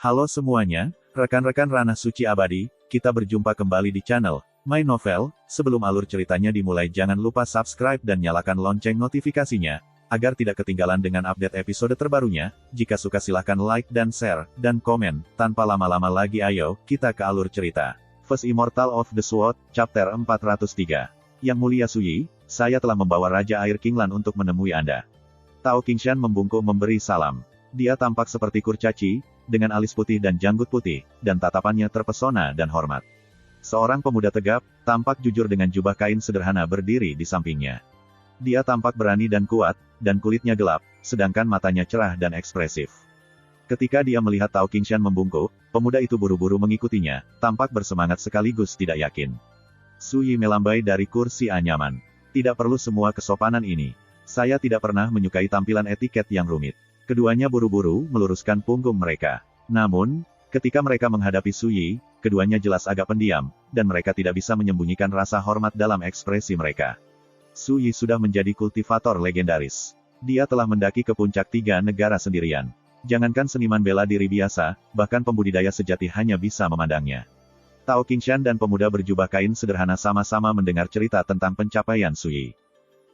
Halo semuanya, rekan-rekan Ranah Suci Abadi, kita berjumpa kembali di channel My Novel. Sebelum alur ceritanya dimulai, jangan lupa subscribe dan nyalakan lonceng notifikasinya, agar tidak ketinggalan dengan update episode terbarunya. Jika suka silahkan like dan share, dan komen. Tanpa lama-lama lagi ayo, kita ke alur cerita. First Immortal of the Sword, Chapter 403. Yang Mulia Suyi, saya telah membawa Raja Air Kingland untuk menemui Anda. Tao Qingshan membungkuk memberi salam. Dia tampak seperti kurcaci, dengan alis putih dan janggut putih, dan tatapannya terpesona dan hormat. Seorang pemuda tegap, tampak jujur dengan jubah kain sederhana berdiri di sampingnya. Dia tampak berani dan kuat, dan kulitnya gelap, sedangkan matanya cerah dan ekspresif. Ketika dia melihat Tao Qingshan membungkuk, pemuda itu buru-buru mengikutinya, tampak bersemangat sekaligus tidak yakin. Suyi melambai dari kursi anyaman. Tidak perlu semua kesopanan ini. Saya tidak pernah menyukai tampilan etiket yang rumit. Keduanya buru-buru meluruskan punggung mereka. Namun, ketika mereka menghadapi Suyi, keduanya jelas agak pendiam, dan mereka tidak bisa menyembunyikan rasa hormat dalam ekspresi mereka. Suyi sudah menjadi kultivator legendaris. Dia telah mendaki ke puncak 3 negara sendirian. Jangankan seniman bela diri biasa, bahkan pembudidaya sejati hanya bisa memandangnya. Tao Qingshan dan pemuda berjubah kain sederhana sama-sama mendengar cerita tentang pencapaian Suyi.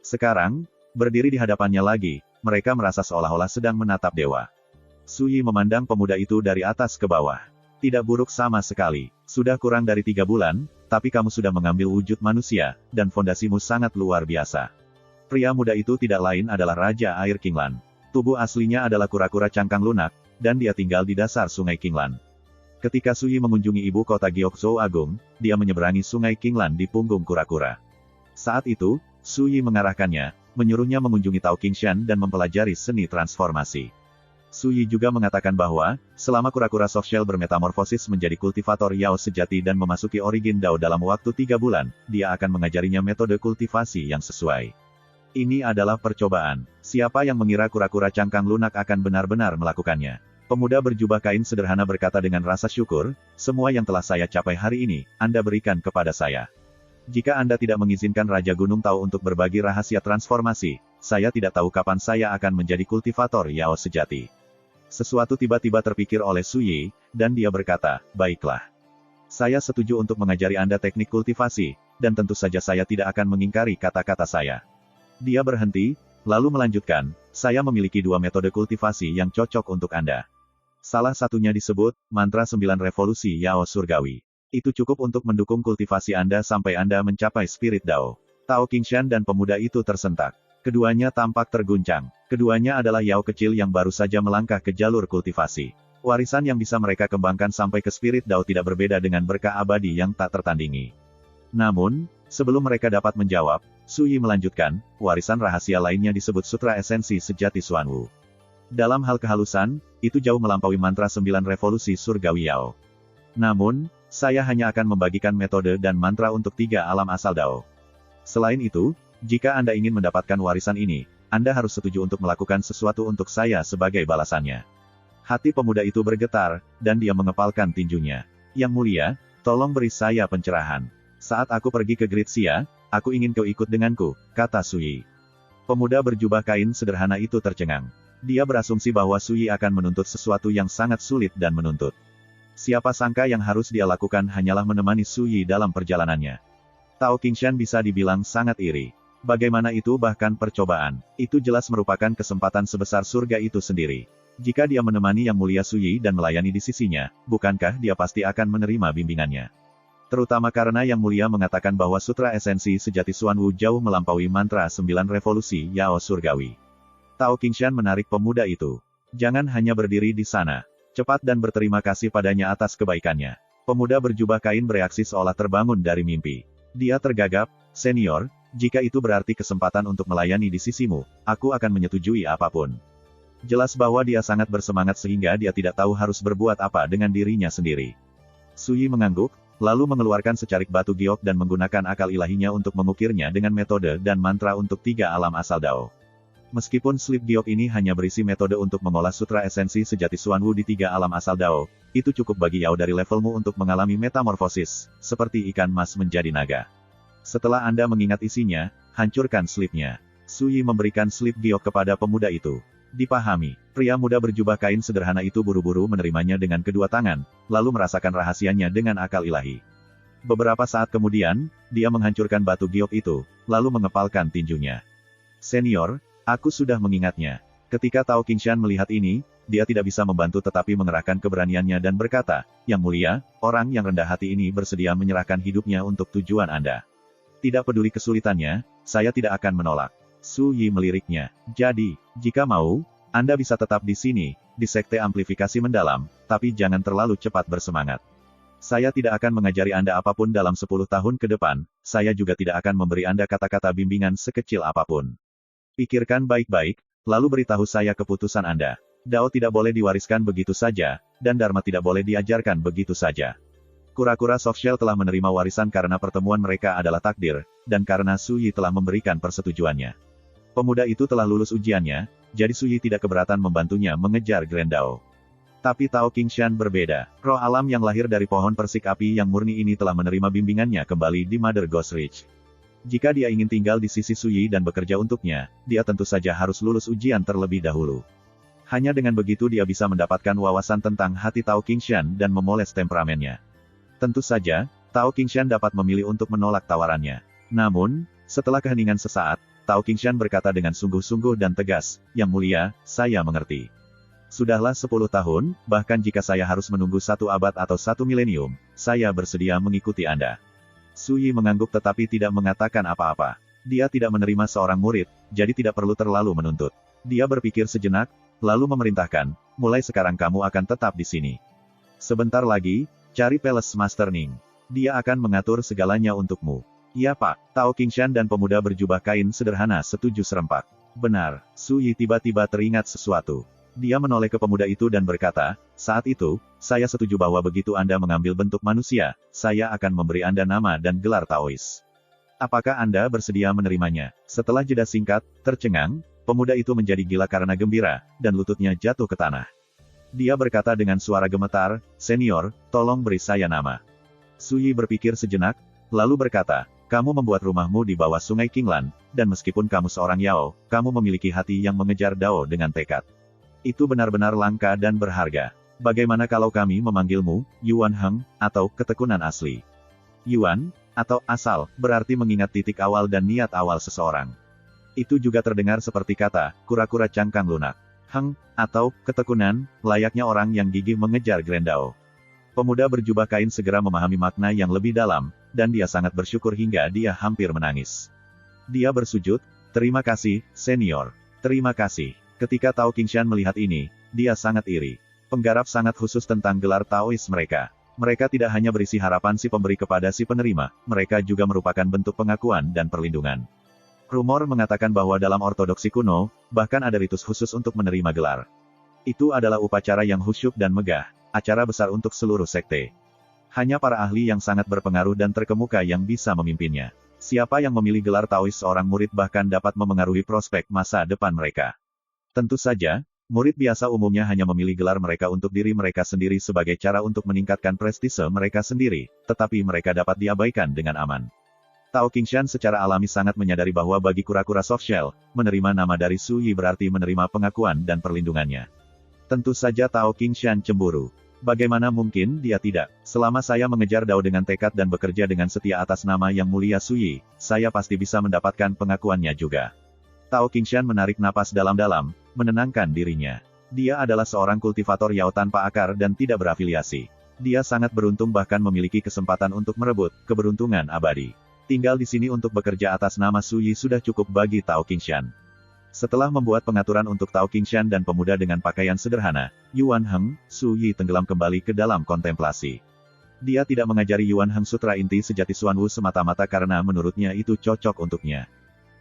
Sekarang, berdiri di hadapannya lagi, mereka merasa seolah-olah sedang menatap dewa. Suyi memandang pemuda itu dari atas ke bawah. Tidak buruk sama sekali. Sudah kurang dari 3 bulan, tapi kamu sudah mengambil wujud manusia, dan fondasimu sangat luar biasa. Pria muda itu tidak lain adalah Raja Air Kingland. Tubuh aslinya adalah kura-kura cangkang lunak, dan dia tinggal di dasar sungai Kingland. Ketika Suyi mengunjungi ibu kota Gyeokzhou Agung, dia menyeberangi sungai Kingland di punggung kura-kura. Saat itu, Suyi mengarahkannya, menyuruhnya mengunjungi Tao Qingshan dan mempelajari seni transformasi. Suyi juga mengatakan bahwa, selama kura-kura softshell bermetamorfosis menjadi kultivator Yao sejati dan memasuki origin Dao dalam waktu 3 bulan, dia akan mengajarinya metode kultivasi yang sesuai. Ini adalah percobaan. Siapa yang mengira kura-kura cangkang lunak akan benar-benar melakukannya? Pemuda berjubah kain sederhana berkata dengan rasa syukur, semua yang telah saya capai hari ini, Anda berikan kepada saya. Jika Anda tidak mengizinkan Raja Gunung Tao untuk berbagi rahasia transformasi, saya tidak tahu kapan saya akan menjadi kultivator Yao sejati. Sesuatu tiba-tiba terpikir oleh Suyi, dan dia berkata, baiklah. Saya setuju untuk mengajari Anda teknik kultivasi, dan tentu saja saya tidak akan mengingkari kata-kata saya. Dia berhenti, lalu melanjutkan, saya memiliki 2 metode kultivasi yang cocok untuk Anda. Salah satunya disebut, mantra 9 revolusi Yao surgawi. Itu cukup untuk mendukung kultivasi Anda sampai Anda mencapai spirit Dao. Tao Qingshan dan pemuda itu tersentak. Keduanya tampak terguncang. Keduanya adalah Yao kecil yang baru saja melangkah ke jalur kultivasi. Warisan yang bisa mereka kembangkan sampai ke spirit Dao tidak berbeda dengan berkah abadi yang tak tertandingi. Namun, sebelum mereka dapat menjawab, Suyi melanjutkan, warisan rahasia lainnya disebut Sutra Esensi Sejati Xuanwu. Dalam hal kehalusan, itu jauh melampaui mantra 9 revolusi surgawi Yao. Namun, saya hanya akan membagikan metode dan mantra untuk 3 alam asal Dao. Selain itu, jika Anda ingin mendapatkan warisan ini, Anda harus setuju untuk melakukan sesuatu untuk saya sebagai balasannya. Hati pemuda itu bergetar, dan dia mengepalkan tinjunya. Yang mulia, tolong beri saya pencerahan. Saat aku pergi ke Gritsia, aku ingin kau ikut denganku, kata Suyi. Pemuda berjubah kain sederhana itu tercengang. Dia berasumsi bahwa Suyi akan menuntut sesuatu yang sangat sulit dan menuntut. Siapa sangka yang harus dia lakukan hanyalah menemani Suyi dalam perjalanannya. Tao Qingshan bisa dibilang sangat iri. Bagaimana itu bahkan percobaan? Itu jelas merupakan kesempatan sebesar surga itu sendiri. Jika dia menemani Yang Mulia Suyi dan melayani di sisinya, bukankah dia pasti akan menerima bimbingannya? Terutama karena Yang Mulia mengatakan bahwa Sutra Esensi Sejati Xuanwu jauh melampaui mantra 9 revolusi Yao surgawi. Tao Qingshan menarik pemuda itu. Jangan hanya berdiri di sana. Cepat dan berterima kasih padanya atas kebaikannya. Pemuda berjubah kain bereaksi seolah terbangun dari mimpi. Dia tergagap, senior, jika itu berarti kesempatan untuk melayani di sisimu, aku akan menyetujui apapun. Jelas bahwa dia sangat bersemangat sehingga dia tidak tahu harus berbuat apa dengan dirinya sendiri. Suyi mengangguk, lalu mengeluarkan secarik batu giok dan menggunakan akal ilahinya untuk mengukirnya dengan metode dan mantra untuk 3 alam asal Dao. Meskipun slip giok ini hanya berisi metode untuk mengolah sutra esensi sejati Xuanwu di 3 alam asal Dao, itu cukup bagi Yao dari levelmu untuk mengalami metamorfosis, seperti ikan mas menjadi naga. Setelah Anda mengingat isinya, hancurkan slipnya. Suyi memberikan slip giok kepada pemuda itu. Dipahami, pria muda berjubah kain sederhana itu buru-buru menerimanya dengan kedua tangan, lalu merasakan rahasianya dengan akal ilahi. Beberapa saat kemudian, dia menghancurkan batu giok itu, lalu mengepalkan tinjunya. Senior, aku sudah mengingatnya. Ketika Tao Qingshan melihat ini, dia tidak bisa membantu tetapi mengerahkan keberaniannya dan berkata, Yang mulia, orang yang rendah hati ini bersedia menyerahkan hidupnya untuk tujuan Anda. Tidak peduli kesulitannya, saya tidak akan menolak. Su Yi meliriknya. Jadi, jika mau, Anda bisa tetap di sini, di Sekte Amplifikasi Mendalam, tapi jangan terlalu cepat bersemangat. Saya tidak akan mengajari Anda apapun dalam 10 tahun ke depan, saya juga tidak akan memberi Anda kata-kata bimbingan sekecil apapun. Pikirkan baik-baik, lalu beritahu saya keputusan Anda. Dao tidak boleh diwariskan begitu saja, dan Dharma tidak boleh diajarkan begitu saja. Kura-kura Softshell telah menerima warisan karena pertemuan mereka adalah takdir, dan karena Su Yi telah memberikan persetujuannya. Pemuda itu telah lulus ujiannya, jadi Su Yi tidak keberatan membantunya mengejar Grand Dao. Tapi Tao Qingshan berbeda. Roh alam yang lahir dari pohon persik api yang murni ini telah menerima bimbingannya kembali di Mother Ghost Ridge. Jika dia ingin tinggal di sisi Su Yi dan bekerja untuknya, dia tentu saja harus lulus ujian terlebih dahulu. Hanya dengan begitu dia bisa mendapatkan wawasan tentang hati Tao Qingshan dan memoles temperamennya. Tentu saja, Tao Qingshan dapat memilih untuk menolak tawarannya. Namun, setelah keheningan sesaat, Tao Qingshan berkata dengan sungguh-sungguh dan tegas, Yang mulia, saya mengerti. Sudahlah 10 tahun, bahkan jika saya harus menunggu 1 abad atau 1 milenium, saya bersedia mengikuti Anda. Su Yi mengangguk tetapi tidak mengatakan apa-apa. Dia tidak menerima seorang murid, jadi tidak perlu terlalu menuntut. Dia berpikir sejenak, lalu memerintahkan, mulai sekarang kamu akan tetap di sini. Sebentar lagi, cari Palace Master Ning. Dia akan mengatur segalanya untukmu. Ya Pak, Tao Qingshan dan pemuda berjubah kain sederhana setuju serempak. Benar, Su Yi tiba-tiba teringat sesuatu. Dia menoleh ke pemuda itu dan berkata, saat itu, saya setuju bahwa begitu Anda mengambil bentuk manusia, saya akan memberi Anda nama dan gelar Taois. Apakah Anda bersedia menerimanya? Setelah jeda singkat, tercengang, pemuda itu menjadi gila karena gembira, dan lututnya jatuh ke tanah. Dia berkata dengan suara gemetar, Senior, tolong beri saya nama. Su Yi berpikir sejenak, lalu berkata, kamu membuat rumahmu di bawah sungai Qinglan, dan meskipun kamu seorang Yao, kamu memiliki hati yang mengejar Dao dengan tekad. Itu benar-benar langka dan berharga. Bagaimana kalau kami memanggilmu, Yuan Heng, atau ketekunan asli? Yuan, atau asal, berarti mengingat titik awal dan niat awal seseorang. Itu juga terdengar seperti kata, kura-kura cangkang lunak. Heng, atau ketekunan, layaknya orang yang gigih mengejar Grand Dao. Pemuda berjubah kain segera memahami makna yang lebih dalam, dan dia sangat bersyukur hingga dia hampir menangis. Dia bersujud, terima kasih, Senior. Terima kasih. Ketika Tao Qingshan melihat ini, dia sangat iri. Penggarap sangat khusus tentang gelar Taois mereka. Mereka tidak hanya berisi harapan si pemberi kepada si penerima, mereka juga merupakan bentuk pengakuan dan perlindungan. Rumor mengatakan bahwa dalam ortodoksi kuno, bahkan ada ritus khusus untuk menerima gelar. Itu adalah upacara yang khusyuk dan megah, acara besar untuk seluruh sekte. Hanya para ahli yang sangat berpengaruh dan terkemuka yang bisa memimpinnya. Siapa yang memilih gelar Taois seorang murid bahkan dapat memengaruhi prospek masa depan mereka. Tentu saja, murid biasa umumnya hanya memilih gelar mereka untuk diri mereka sendiri sebagai cara untuk meningkatkan prestise mereka sendiri, tetapi mereka dapat diabaikan dengan aman. Tao Qingshan secara alami sangat menyadari bahwa bagi kura-kura Softshell, menerima nama dari Su Yi berarti menerima pengakuan dan perlindungannya. Tentu saja Tao Qingshan cemburu. Bagaimana mungkin dia tidak? Selama saya mengejar Dao dengan tekad dan bekerja dengan setia atas nama yang mulia Su Yi, saya pasti bisa mendapatkan pengakuannya juga. Tao Qingshan menarik napas dalam-dalam, menenangkan dirinya. Dia adalah seorang kultivator Yao tanpa akar dan tidak berafiliasi. Dia sangat beruntung bahkan memiliki kesempatan untuk merebut keberuntungan abadi. Tinggal di sini untuk bekerja atas nama Su Yi sudah cukup bagi Tao Qingshan. Setelah membuat pengaturan untuk Tao Qingshan dan pemuda dengan pakaian sederhana, Yuan Heng, Su Yi tenggelam kembali ke dalam kontemplasi. Dia tidak mengajari Yuan Heng sutra inti sejati Xuanwu semata-mata karena menurutnya itu cocok untuknya.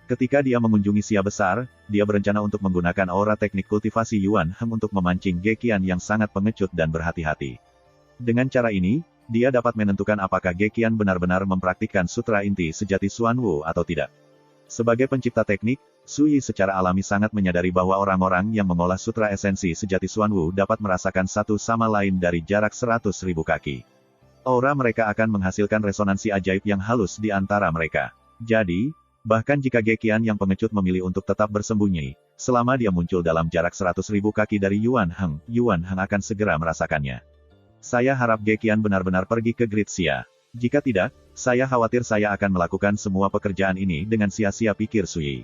Ketika dia mengunjungi Xia besar, dia berencana untuk menggunakan aura teknik kultivasi Yuan Heng untuk memancing Geqian yang sangat pengecut dan berhati-hati. Dengan cara ini, dia dapat menentukan apakah Geqian benar-benar mempraktikkan sutra inti sejati Xuanwu atau tidak. Sebagai pencipta teknik, Su Yi secara alami sangat menyadari bahwa orang-orang yang mengolah sutra esensi sejati Xuanwu dapat merasakan satu sama lain dari jarak 100.000 kaki. Aura mereka akan menghasilkan resonansi ajaib yang halus di antara mereka. Jadi, bahkan jika Geqian yang pengecut memilih untuk tetap bersembunyi, selama dia muncul dalam jarak 100.000 kaki dari Yuan Heng akan segera merasakannya. Saya harap Gekian benar-benar pergi ke Gritsia. Jika tidak, saya khawatir saya akan melakukan semua pekerjaan ini dengan sia-sia, pikir Sui.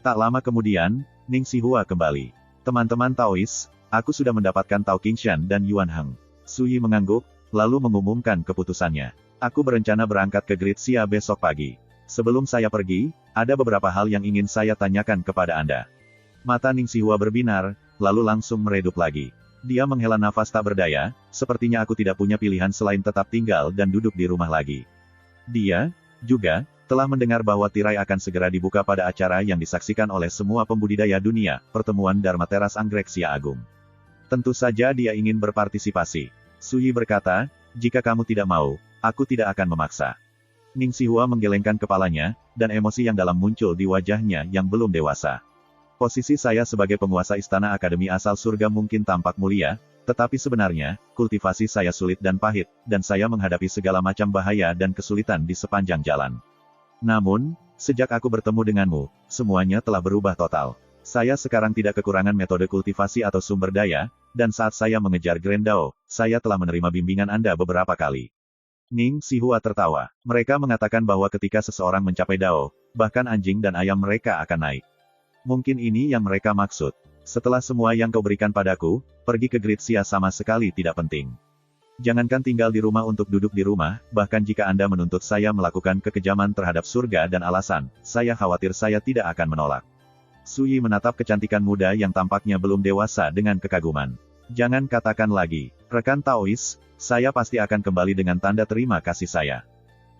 Tak lama kemudian, Ning Xihua kembali. Teman-teman Taois, aku sudah mendapatkan Tao Qingshan dan Yuan Heng. Sui mengangguk, lalu mengumumkan keputusannya. Aku berencana berangkat ke Gritsia besok pagi. Sebelum saya pergi, ada beberapa hal yang ingin saya tanyakan kepada Anda. Mata Ning Xihua berbinar, lalu langsung meredup lagi. Dia menghela nafas tak berdaya, sepertinya aku tidak punya pilihan selain tetap tinggal dan duduk di rumah lagi. Dia, juga, telah mendengar bahwa tirai akan segera dibuka pada acara yang disaksikan oleh semua pembudidaya dunia, pertemuan Dharma Teras Anggreksia Agung. Tentu saja dia ingin berpartisipasi. Sui berkata, jika kamu tidak mau, aku tidak akan memaksa. Ning Xihua menggelengkan kepalanya, dan emosi yang dalam muncul di wajahnya yang belum dewasa. Posisi saya sebagai penguasa Istana Akademi Asal Surga mungkin tampak mulia, tetapi sebenarnya, kultivasi saya sulit dan pahit, dan saya menghadapi segala macam bahaya dan kesulitan di sepanjang jalan. Namun, sejak aku bertemu denganmu, semuanya telah berubah total. Saya sekarang tidak kekurangan metode kultivasi atau sumber daya, dan saat saya mengejar Grand Dao, saya telah menerima bimbingan Anda beberapa kali. Ning Xihua tertawa. Mereka mengatakan bahwa ketika seseorang mencapai Dao, bahkan anjing dan ayam mereka akan naik. Mungkin ini yang mereka maksud. Setelah semua yang kau berikan padaku, pergi ke Gritsia sama sekali tidak penting. Jangankan tinggal di rumah untuk duduk di rumah, bahkan jika Anda menuntut saya melakukan kekejaman terhadap surga dan alasan, saya khawatir saya tidak akan menolak. Sui menatap kecantikan muda yang tampaknya belum dewasa dengan kekaguman. Jangan katakan lagi, rekan Taois, saya pasti akan kembali dengan tanda terima kasih saya.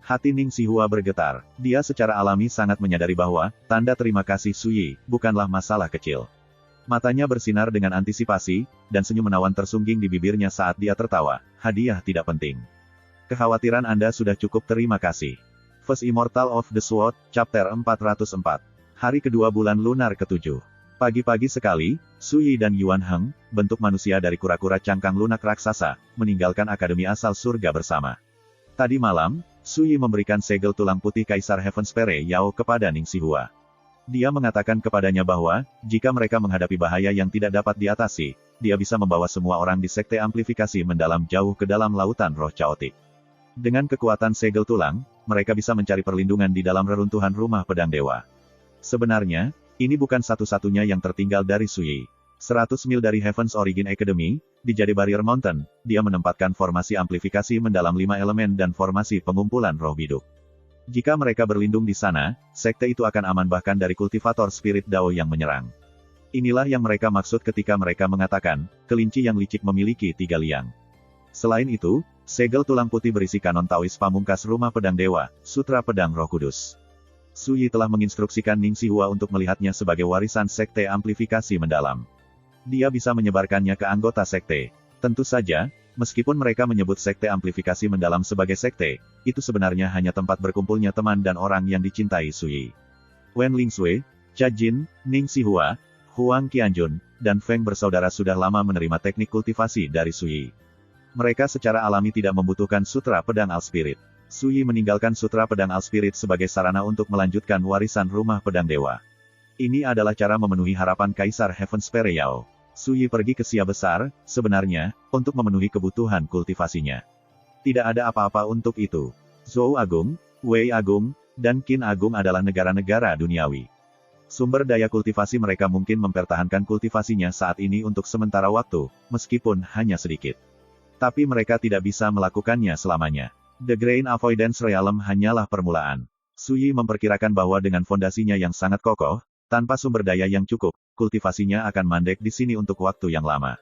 Hati Ning Xihua bergetar. Dia secara alami sangat menyadari bahwa, tanda terima kasih Sui, bukanlah masalah kecil. Matanya bersinar dengan antisipasi, dan senyum menawan tersungging di bibirnya saat dia tertawa. Hadiah tidak penting. Kekhawatiran Anda sudah cukup, terima kasih. First Immortal of the Sword, Chapter 404. Hari kedua bulan lunar ke-7. Pagi-pagi sekali, Sui dan Yuan Heng, bentuk manusia dari kura-kura cangkang lunak raksasa, meninggalkan Akademi Asal Surga bersama. Tadi malam, Sui memberikan segel tulang putih Kaisar Heavenspire Yao kepada Ning Xihua. Dia mengatakan kepadanya bahwa, jika mereka menghadapi bahaya yang tidak dapat diatasi, dia bisa membawa semua orang di Sekte Amplifikasi mendalam jauh ke dalam lautan roh caotik. Dengan kekuatan segel tulang, mereka bisa mencari perlindungan di dalam reruntuhan rumah pedang dewa. Sebenarnya, ini bukan satu-satunya yang tertinggal dari Sui. 100 mil dari Heaven's Origin Academy, di Jade Barrier Mountain, dia menempatkan formasi amplifikasi mendalam 5 elemen dan formasi pengumpulan roh biduk. Jika mereka berlindung di sana, sekte itu akan aman bahkan dari kultivator spirit Dao yang menyerang. Inilah yang mereka maksud ketika mereka mengatakan, kelinci yang licik memiliki 3 liang. Selain itu, segel tulang putih berisi kanon Taois pamungkas rumah pedang dewa, Sutra Pedang Roh Kudus. Sui telah menginstruksikan Ning Xihua untuk melihatnya sebagai warisan sekte amplifikasi mendalam. Dia bisa menyebarkannya ke anggota sekte. Tentu saja, meskipun mereka menyebut sekte amplifikasi mendalam sebagai sekte, itu sebenarnya hanya tempat berkumpulnya teman dan orang yang dicintai Sui. Wen Lingsui, Cha Jin, Ning Xihua, Huang Qianjun, dan Feng bersaudara sudah lama menerima teknik kultivasi dari Sui. Mereka secara alami tidak membutuhkan Sutra Pedang Al Spirit. Sui meninggalkan Sutra Pedang Al Spirit sebagai sarana untuk melanjutkan warisan rumah pedang dewa. Ini adalah cara memenuhi harapan Kaisar Heavenspire Yao. Sui pergi ke Xia Besar, sebenarnya, untuk memenuhi kebutuhan kultivasinya. Tidak ada apa-apa untuk itu. Zhou Agung, Wei Agung, dan Qin Agung adalah negara-negara duniawi. Sumber daya kultivasi mereka mungkin mempertahankan kultivasinya saat ini untuk sementara waktu, meskipun hanya sedikit. Tapi mereka tidak bisa melakukannya selamanya. The Grain Avoidance Realm hanyalah permulaan. Sui memperkirakan bahwa dengan fondasinya yang sangat kokoh, tanpa sumber daya yang cukup, kultivasinya akan mandek di sini untuk waktu yang lama.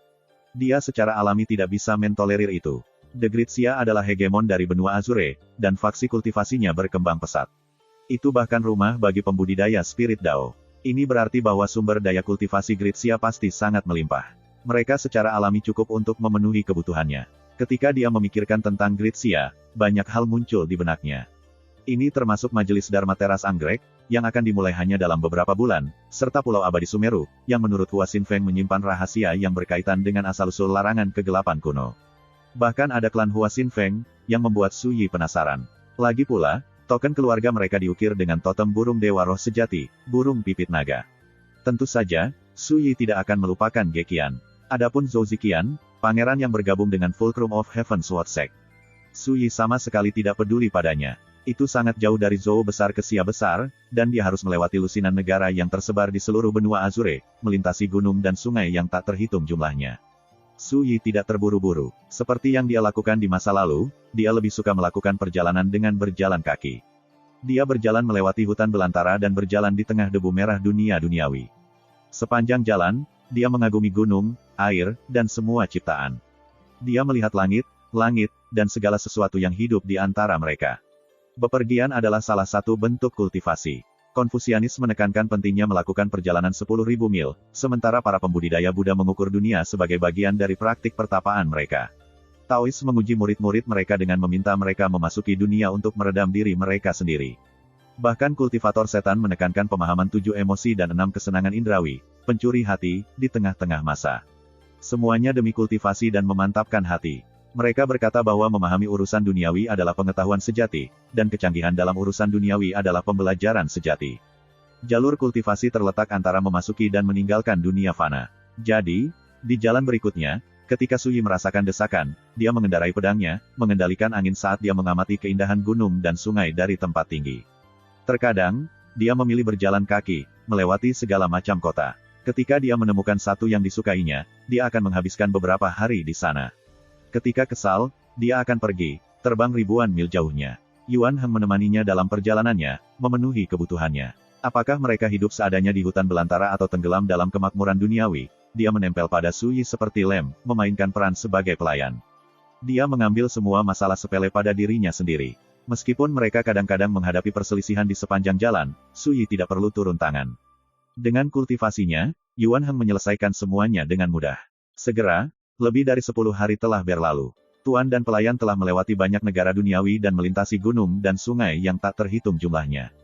Dia secara alami tidak bisa mentolerir itu. The Gritsia adalah hegemon dari benua Azure, dan faksi kultivasinya berkembang pesat. Itu bahkan rumah bagi pembudidaya spirit Dao. Ini berarti bahwa sumber daya kultivasi Gritsia pasti sangat melimpah. Mereka secara alami cukup untuk memenuhi kebutuhannya. Ketika dia memikirkan tentang Gritsia, banyak hal muncul di benaknya. Ini termasuk Majelis Dharma Teras Anggrek, yang akan dimulai hanya dalam beberapa bulan, serta Pulau Abadi Sumeru, yang menurut Hua Xinfeng menyimpan rahasia yang berkaitan dengan asal-usul larangan kegelapan kuno. Bahkan ada klan Hua Xinfeng, yang membuat Sui penasaran. Lagi pula, token keluarga mereka diukir dengan totem burung dewa roh sejati, burung pipit naga. Tentu saja, Su Yi tidak akan melupakan Gekian. Adapun Zhou Ziqian, pangeran yang bergabung dengan Fulcrum of Heaven Sword Sect. Su Yi sama sekali tidak peduli padanya. Itu sangat jauh dari Zhou besar ke Xia besar, dan dia harus melewati lusinan negara yang tersebar di seluruh benua Azure, melintasi gunung dan sungai yang tak terhitung jumlahnya. Su Yi tidak terburu-buru. Seperti yang dia lakukan di masa lalu, dia lebih suka melakukan perjalanan dengan berjalan kaki. Dia berjalan melewati hutan belantara dan berjalan di tengah debu merah dunia duniawi. Sepanjang jalan, dia mengagumi gunung, air, dan semua ciptaan. Dia melihat langit, dan segala sesuatu yang hidup di antara mereka. Bepergian adalah salah satu bentuk kultivasi. Konfusianis menekankan pentingnya melakukan perjalanan 10.000 mil, sementara para pembudidaya Buddha mengukur dunia sebagai bagian dari praktik pertapaan mereka. Taois menguji murid-murid mereka dengan meminta mereka memasuki dunia untuk meredam diri mereka sendiri. Bahkan kultivator setan menekankan pemahaman 7 emosi dan 6 kesenangan indrawi, pencuri hati, di tengah-tengah masa. Semuanya demi kultivasi dan memantapkan hati. Mereka berkata bahwa memahami urusan duniawi adalah pengetahuan sejati, dan kecanggihan dalam urusan duniawi adalah pembelajaran sejati. Jalur kultivasi terletak antara memasuki dan meninggalkan dunia fana. Jadi, di jalan berikutnya, ketika Su Yi merasakan desakan, dia mengendarai pedangnya, mengendalikan angin saat dia mengamati keindahan gunung dan sungai dari tempat tinggi. Terkadang, dia memilih berjalan kaki, melewati segala macam kota. Ketika dia menemukan satu yang disukainya, dia akan menghabiskan beberapa hari di sana. Ketika kesal, dia akan pergi, terbang ribuan mil jauhnya. Yuan Heng menemaninya dalam perjalanannya, memenuhi kebutuhannya. Apakah mereka hidup seadanya di hutan belantara atau tenggelam dalam kemakmuran duniawi? Dia menempel pada Su Yi seperti lem, memainkan peran sebagai pelayan. Dia mengambil semua masalah sepele pada dirinya sendiri. Meskipun mereka kadang-kadang menghadapi perselisihan di sepanjang jalan, Su Yi tidak perlu turun tangan. Dengan kultivasinya, Yuan Heng menyelesaikan semuanya dengan mudah. Segera, lebih dari 10 hari telah berlalu. Tuan dan pelayan telah melewati banyak negara duniawi dan melintasi gunung dan sungai yang tak terhitung jumlahnya.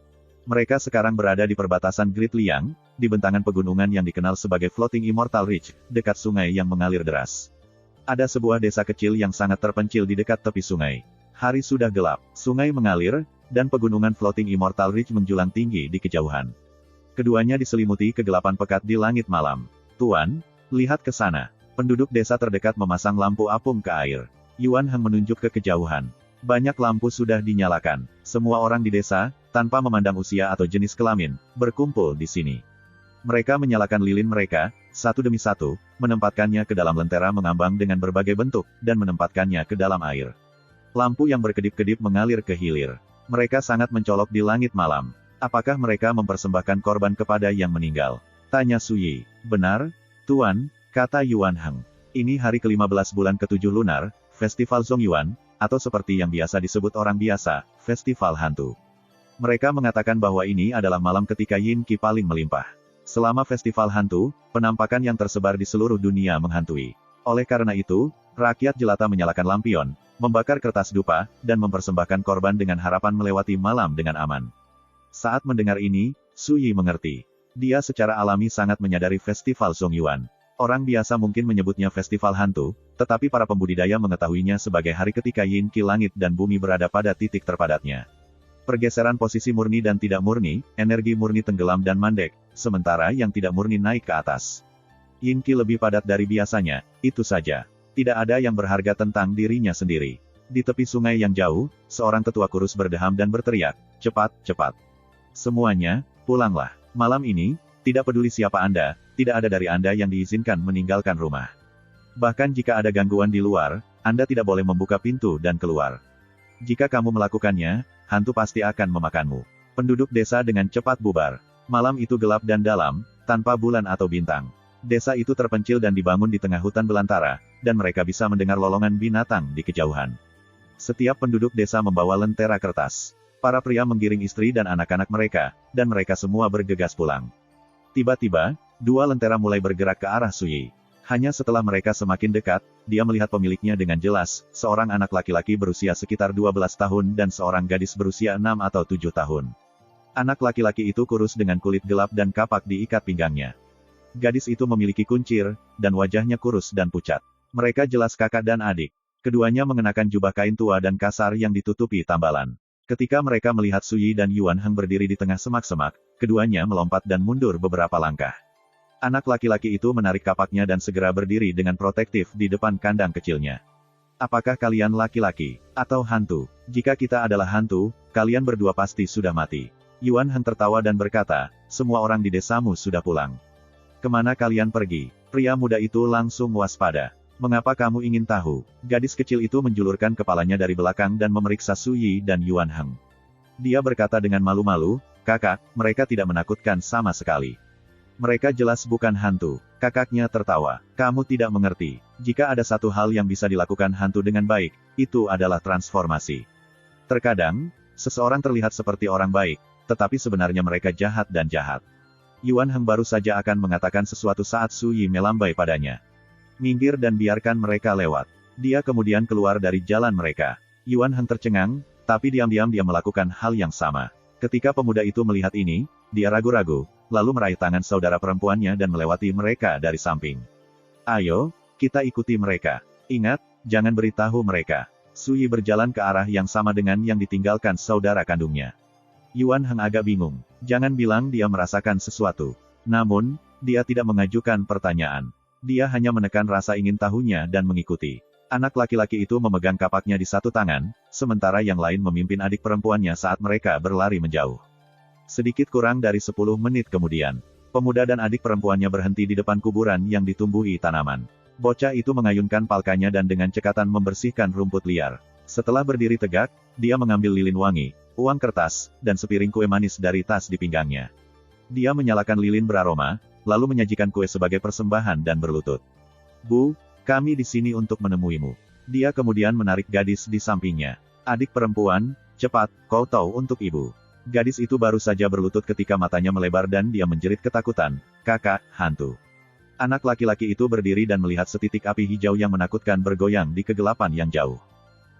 Mereka sekarang berada di perbatasan Great Liang, di bentangan pegunungan yang dikenal sebagai Floating Immortal Ridge, dekat sungai yang mengalir deras. Ada sebuah desa kecil yang sangat terpencil di dekat tepi sungai. Hari sudah gelap, sungai mengalir, dan pegunungan Floating Immortal Ridge menjulang tinggi di kejauhan. Keduanya diselimuti kegelapan pekat di langit malam. Tuan, lihat ke sana. Penduduk desa terdekat memasang lampu apung ke air. Yuan Heng menunjuk ke kejauhan. Banyak lampu sudah dinyalakan. Semua orang di desa, tanpa memandang usia atau jenis kelamin, berkumpul di sini. Mereka menyalakan lilin mereka, satu demi satu, menempatkannya ke dalam lentera mengambang dengan berbagai bentuk, dan menempatkannya ke dalam air. Lampu yang berkedip-kedip mengalir ke hilir. Mereka sangat mencolok di langit malam. Apakah mereka mempersembahkan korban kepada yang meninggal? Tanya Su Yi. Benar, Tuan, kata Yuan Heng. Ini hari ke-15 bulan ke-7 lunar, Festival Zongyuan, atau seperti yang biasa disebut orang biasa, Festival Hantu. Mereka mengatakan bahwa ini adalah malam ketika Yin Qi paling melimpah. Selama Festival Hantu, penampakan yang tersebar di seluruh dunia menghantui. Oleh karena itu, rakyat jelata menyalakan lampion, membakar kertas dupa, dan mempersembahkan korban dengan harapan melewati malam dengan aman. Saat mendengar ini, Su Yi mengerti. Dia secara alami sangat menyadari Festival Zongyuan. Orang biasa mungkin menyebutnya festival hantu, tetapi para pembudidaya mengetahuinya sebagai hari ketika Yin Qi langit dan bumi berada pada titik terpadatnya. Pergeseran posisi murni dan tidak murni, energi murni tenggelam dan mandek, sementara yang tidak murni naik ke atas. Yin Qi lebih padat dari biasanya, itu saja. Tidak ada yang berharga tentang dirinya sendiri. Di tepi sungai yang jauh, seorang tetua kurus berdeham dan berteriak, "Cepat, cepat. Semuanya, pulanglah. Malam ini, tidak peduli siapa Anda, tidak ada dari Anda yang diizinkan meninggalkan rumah. Bahkan jika ada gangguan di luar, Anda tidak boleh membuka pintu dan keluar. Jika kamu melakukannya, hantu pasti akan memakanmu." Penduduk desa dengan cepat bubar. Malam itu gelap dan dalam, tanpa bulan atau bintang. Desa itu terpencil dan dibangun di tengah hutan belantara, dan mereka bisa mendengar lolongan binatang di kejauhan. Setiap penduduk desa membawa lentera kertas. Para pria menggiring istri dan anak-anak mereka, dan mereka semua bergegas pulang. Tiba-tiba, dua lentera mulai bergerak ke arah Su Yi. Hanya setelah mereka semakin dekat, dia melihat pemiliknya dengan jelas, seorang anak laki-laki berusia sekitar 12 tahun dan seorang gadis berusia 6 atau 7 tahun. Anak laki-laki itu kurus dengan kulit gelap dan kapak diikat pinggangnya. Gadis itu memiliki kuncir, dan wajahnya kurus dan pucat. Mereka jelas kakak dan adik. Keduanya mengenakan jubah kain tua dan kasar yang ditutupi tambalan. Ketika mereka melihat Su Yi dan Yuan Heng berdiri di tengah semak-semak, keduanya melompat dan mundur beberapa langkah. Anak laki-laki itu menarik kapaknya dan segera berdiri dengan protektif di depan kandang kecilnya. Apakah kalian laki-laki atau hantu? Jika kita adalah hantu, kalian berdua pasti sudah mati. Yuan Heng tertawa dan berkata, semua orang di desamu sudah pulang. Kemana kalian pergi? Pria muda itu langsung waspada. Mengapa kamu ingin tahu? Gadis kecil itu menjulurkan kepalanya dari belakang dan memeriksa Su Yi dan Yuan Heng. Dia berkata dengan malu-malu, kakak, mereka tidak menakutkan sama sekali. Mereka jelas bukan hantu. Kakaknya tertawa. Kamu tidak mengerti. Jika ada satu hal yang bisa dilakukan hantu dengan baik, itu adalah transformasi. Terkadang, seseorang terlihat seperti orang baik, tetapi sebenarnya mereka jahat dan jahat. Yuan Heng baru saja akan mengatakan sesuatu saat Su Yi melambai padanya. Minggir dan biarkan mereka lewat. Dia kemudian keluar dari jalan mereka. Yuan Heng tercengang, tapi diam-diam dia melakukan hal yang sama. Ketika pemuda itu melihat ini, dia ragu-ragu, lalu meraih tangan saudara perempuannya dan melewati mereka dari samping. Ayo, kita ikuti mereka. Ingat, jangan beritahu mereka. Su Yi berjalan ke arah yang sama dengan yang ditinggalkan saudara kandungnya. Yuan Heng agak bingung. Jangan bilang dia merasakan sesuatu. Namun, dia tidak mengajukan pertanyaan. Dia hanya menekan rasa ingin tahunya dan mengikuti. Anak laki-laki itu memegang kapaknya di satu tangan, sementara yang lain memimpin adik perempuannya saat mereka berlari menjauh. Sedikit kurang dari 10 menit kemudian, pemuda dan adik perempuannya berhenti di depan kuburan yang ditumbuhi tanaman. Bocah itu mengayunkan palkanya dan dengan cekatan membersihkan rumput liar. Setelah berdiri tegak, dia mengambil lilin wangi, uang kertas, dan sepiring kue manis dari tas di pinggangnya. Dia menyalakan lilin beraroma, lalu menyajikan kue sebagai persembahan dan berlutut. Bu, kami di sini untuk menemuimu. Dia kemudian menarik gadis di sampingnya. Adik perempuan, cepat, kau tahu untuk ibu. Gadis itu baru saja berlutut ketika matanya melebar dan dia menjerit ketakutan. Kakak, hantu. Anak laki-laki itu berdiri dan melihat setitik api hijau yang menakutkan bergoyang di kegelapan yang jauh.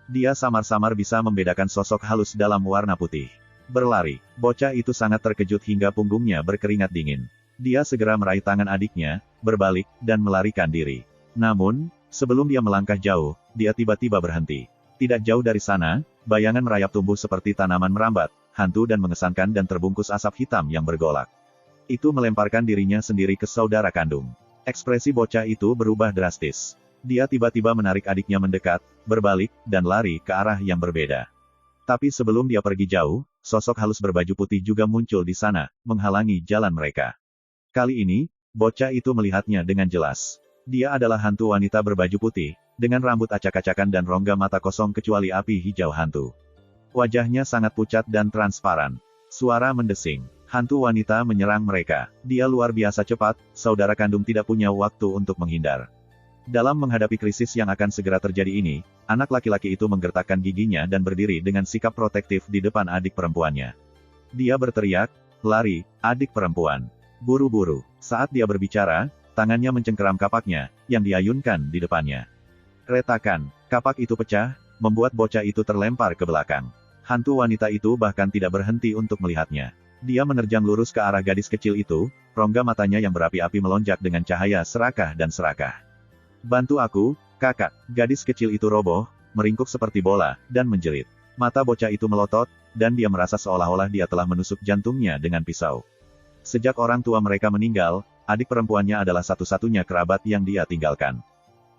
Dia samar-samar bisa membedakan sosok halus dalam warna putih. Berlari, bocah itu sangat terkejut hingga punggungnya berkeringat dingin. Dia segera meraih tangan adiknya, berbalik, dan melarikan diri. Namun, sebelum dia melangkah jauh, dia tiba-tiba berhenti. Tidak jauh dari sana, bayangan merayap tumbuh seperti tanaman merambat, hantu dan mengesankan dan terbungkus asap hitam yang bergolak. Itu melemparkan dirinya sendiri ke saudara kandung. Ekspresi bocah itu berubah drastis. Dia tiba-tiba menarik adiknya mendekat, berbalik, dan lari ke arah yang berbeda. Tapi sebelum dia pergi jauh, sosok halus berbaju putih juga muncul di sana, menghalangi jalan mereka. Kali ini, bocah itu melihatnya dengan jelas. Dia adalah hantu wanita berbaju putih, dengan rambut acak-acakan dan rongga mata kosong kecuali api hijau hantu. Wajahnya sangat pucat dan transparan. Suara mendesing. Hantu wanita menyerang mereka. Dia luar biasa cepat, saudara kandung tidak punya waktu untuk menghindar. Dalam menghadapi krisis yang akan segera terjadi ini, anak laki-laki itu menggertakkan giginya dan berdiri dengan sikap protektif di depan adik perempuannya. Dia berteriak, lari, adik perempuan. Buru-buru. Saat dia berbicara, tangannya mencengkeram kapaknya, yang diayunkan di depannya. Retakan, kapak itu pecah, membuat bocah itu terlempar ke belakang. Hantu wanita itu bahkan tidak berhenti untuk melihatnya. Dia menerjang lurus ke arah gadis kecil itu, rongga matanya yang berapi-api melonjak dengan cahaya serakah dan serakah. Bantu aku, kakak. Gadis kecil itu roboh, meringkuk seperti bola, dan menjerit. Mata bocah itu melotot, dan dia merasa seolah-olah dia telah menusuk jantungnya dengan pisau. Sejak orang tua mereka meninggal, adik perempuannya adalah satu-satunya kerabat yang dia tinggalkan.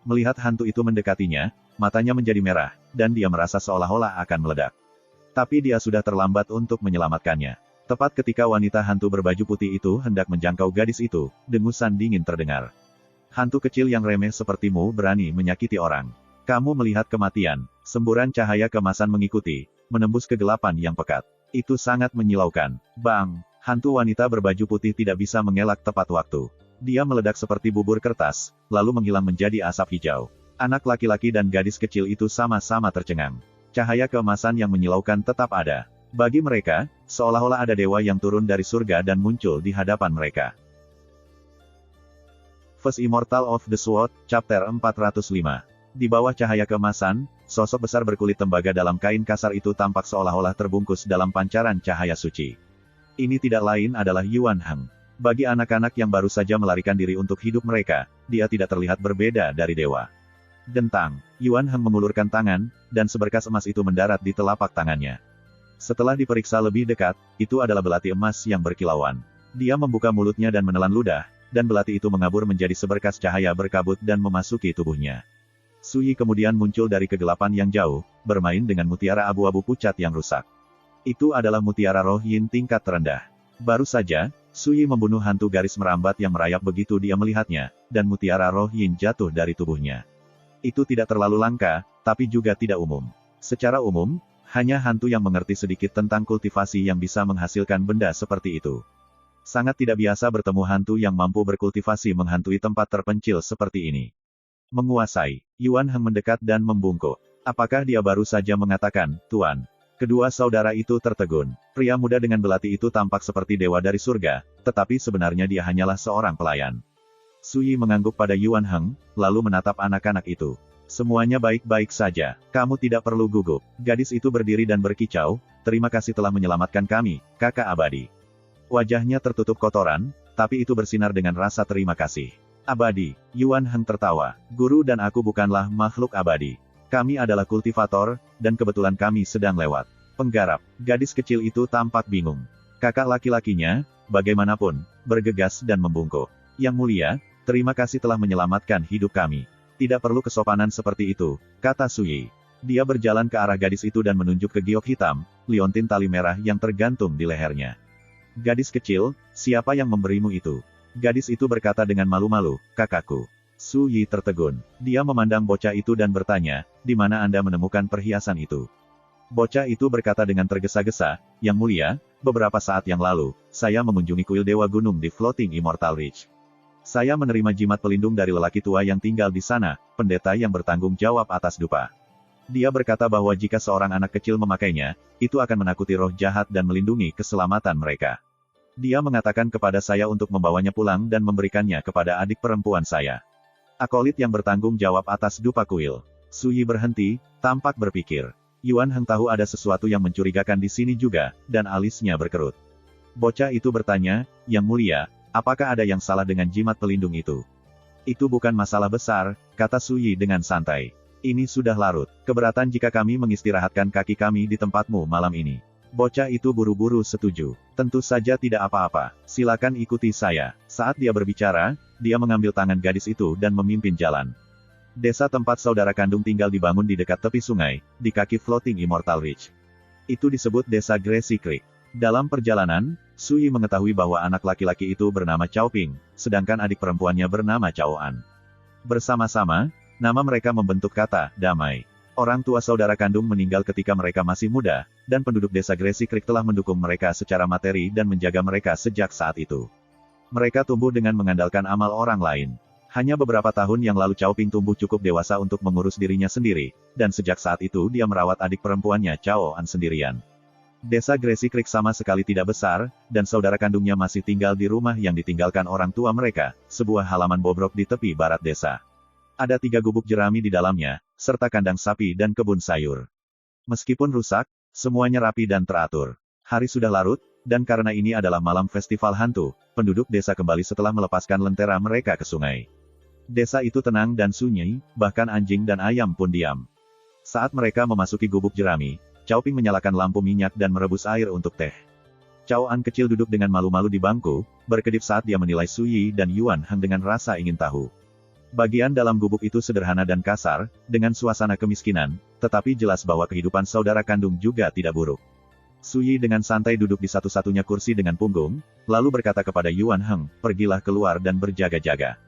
Melihat hantu itu mendekatinya, matanya menjadi merah, dan dia merasa seolah-olah akan meledak. Tapi dia sudah terlambat untuk menyelamatkannya. Tepat ketika wanita hantu berbaju putih itu hendak menjangkau gadis itu, dengusan dingin terdengar. Hantu kecil yang remeh sepertimu berani menyakiti orang. Kamu melihat kematian. Semburan cahaya kemasan mengikuti, menembus kegelapan yang pekat. Itu sangat menyilaukan. Bang! Hantu wanita berbaju putih tidak bisa mengelak tepat waktu. Dia meledak seperti bubur kertas, lalu menghilang menjadi asap hijau. Anak laki-laki dan gadis kecil itu sama-sama tercengang. Cahaya keemasan yang menyilaukan tetap ada. Bagi mereka, seolah-olah ada dewa yang turun dari surga dan muncul di hadapan mereka. First Immortal of the Sword, Chapter 405. Di bawah cahaya keemasan, sosok besar berkulit tembaga dalam kain kasar itu tampak seolah-olah terbungkus dalam pancaran cahaya suci. Ini tidak lain adalah Yuan Heng. Bagi anak-anak yang baru saja melarikan diri untuk hidup mereka, dia tidak terlihat berbeda dari dewa. Dentang, Yuan Heng mengulurkan tangan, dan seberkas emas itu mendarat di telapak tangannya. Setelah diperiksa lebih dekat, itu adalah belati emas yang berkilauan. Dia membuka mulutnya dan menelan ludah, dan belati itu mengabur menjadi seberkas cahaya berkabut dan memasuki tubuhnya. Suyi kemudian muncul dari kegelapan yang jauh, bermain dengan mutiara abu-abu pucat yang rusak. Itu adalah mutiara roh yin tingkat terendah. Baru saja, Suyi membunuh hantu garis merambat yang merayap begitu dia melihatnya, dan mutiara roh yin jatuh dari tubuhnya. Itu tidak terlalu langka, tapi juga tidak umum. Secara umum, hanya hantu yang mengerti sedikit tentang kultivasi yang bisa menghasilkan benda seperti itu. Sangat tidak biasa bertemu hantu yang mampu berkultivasi menghantui tempat terpencil seperti ini. Menguasai. Yuan Heng mendekat dan membungkuk. Apakah dia baru saja mengatakan, Tuan? Kedua saudara itu tertegun. Pria muda dengan belati itu tampak seperti dewa dari surga, tetapi sebenarnya dia hanyalah seorang pelayan. Suyi mengangguk pada Yuan Heng, lalu menatap anak-anak itu. Semuanya baik-baik saja, kamu tidak perlu gugup. Gadis itu berdiri dan berkicau, terima kasih telah menyelamatkan kami, kakak abadi. Wajahnya tertutup kotoran, tapi itu bersinar dengan rasa terima kasih. Abadi, Yuan Heng tertawa, guru dan aku bukanlah makhluk abadi. Kami adalah kultivator, dan kebetulan kami sedang lewat. Penggarap, gadis kecil itu tampak bingung. Kakak laki-lakinya, bagaimanapun, bergegas dan membungkuk. Yang mulia, terima kasih telah menyelamatkan hidup kami. Tidak perlu kesopanan seperti itu, kata Suyi. Dia berjalan ke arah gadis itu dan menunjuk ke giok hitam, liontin tali merah yang tergantung di lehernya. Gadis kecil, siapa yang memberimu itu? Gadis itu berkata dengan malu-malu, kakakku. Suyi tertegun. Dia memandang bocah itu dan bertanya, di mana Anda menemukan perhiasan itu? Bocah itu berkata dengan tergesa-gesa, Yang mulia, beberapa saat yang lalu, saya mengunjungi kuil Dewa Gunung di Floating Immortal Ridge. Saya menerima jimat pelindung dari lelaki tua yang tinggal di sana, pendeta yang bertanggung jawab atas dupa. Dia berkata bahwa jika seorang anak kecil memakainya, itu akan menakuti roh jahat dan melindungi keselamatan mereka. Dia mengatakan kepada saya untuk membawanya pulang dan memberikannya kepada adik perempuan saya. Akolit yang bertanggung jawab atas dupa kuil. Suyi berhenti, tampak berpikir. Yuan Heng tahu ada sesuatu yang mencurigakan di sini juga, dan alisnya berkerut. Bocah itu bertanya, Yang mulia, apakah ada yang salah dengan jimat pelindung itu? Itu bukan masalah besar, kata Suyi dengan santai. Ini sudah larut. Keberatan jika kami mengistirahatkan kaki kami di tempatmu malam ini. Bocah itu buru-buru setuju. Tentu saja tidak apa-apa. Silakan ikuti saya. Saat dia berbicara, dia mengambil tangan gadis itu dan memimpin jalan. Desa tempat saudara kandung tinggal dibangun di dekat tepi sungai, di kaki Floating Immortal Ridge. Itu disebut Desa Grassy Creek. Dalam perjalanan, Suyi mengetahui bahwa anak laki-laki itu bernama Cao Ping, sedangkan adik perempuannya bernama Cao An. Bersama-sama, nama mereka membentuk kata, damai. Orang tua saudara kandung meninggal ketika mereka masih muda, dan penduduk desa Grassy Creek telah mendukung mereka secara materi dan menjaga mereka sejak saat itu. Mereka tumbuh dengan mengandalkan amal orang lain. Hanya beberapa tahun yang lalu Cao Ping tumbuh cukup dewasa untuk mengurus dirinya sendiri, dan sejak saat itu dia merawat adik perempuannya Cao An sendirian. Desa Grassy Creek sama sekali tidak besar, dan saudara kandungnya masih tinggal di rumah yang ditinggalkan orang tua mereka, sebuah halaman bobrok di tepi barat desa. Ada 3 gubuk jerami di dalamnya, serta kandang sapi dan kebun sayur. Meskipun rusak, semuanya rapi dan teratur. Hari sudah larut, dan karena ini adalah malam festival hantu, penduduk desa kembali setelah melepaskan lentera mereka ke sungai. Desa itu tenang dan sunyi, bahkan anjing dan ayam pun diam. Saat mereka memasuki gubuk jerami, Cao Ping menyalakan lampu minyak dan merebus air untuk teh. Cao An kecil duduk dengan malu-malu di bangku, berkedip saat dia menilai Suyi dan Yuan Heng dengan rasa ingin tahu. Bagian dalam gubuk itu sederhana dan kasar, dengan suasana kemiskinan, tetapi jelas bahwa kehidupan saudara kandung juga tidak buruk. Suyi dengan santai duduk di satu-satunya kursi dengan punggung, lalu berkata kepada Yuan Heng, pergilah keluar dan berjaga-jaga.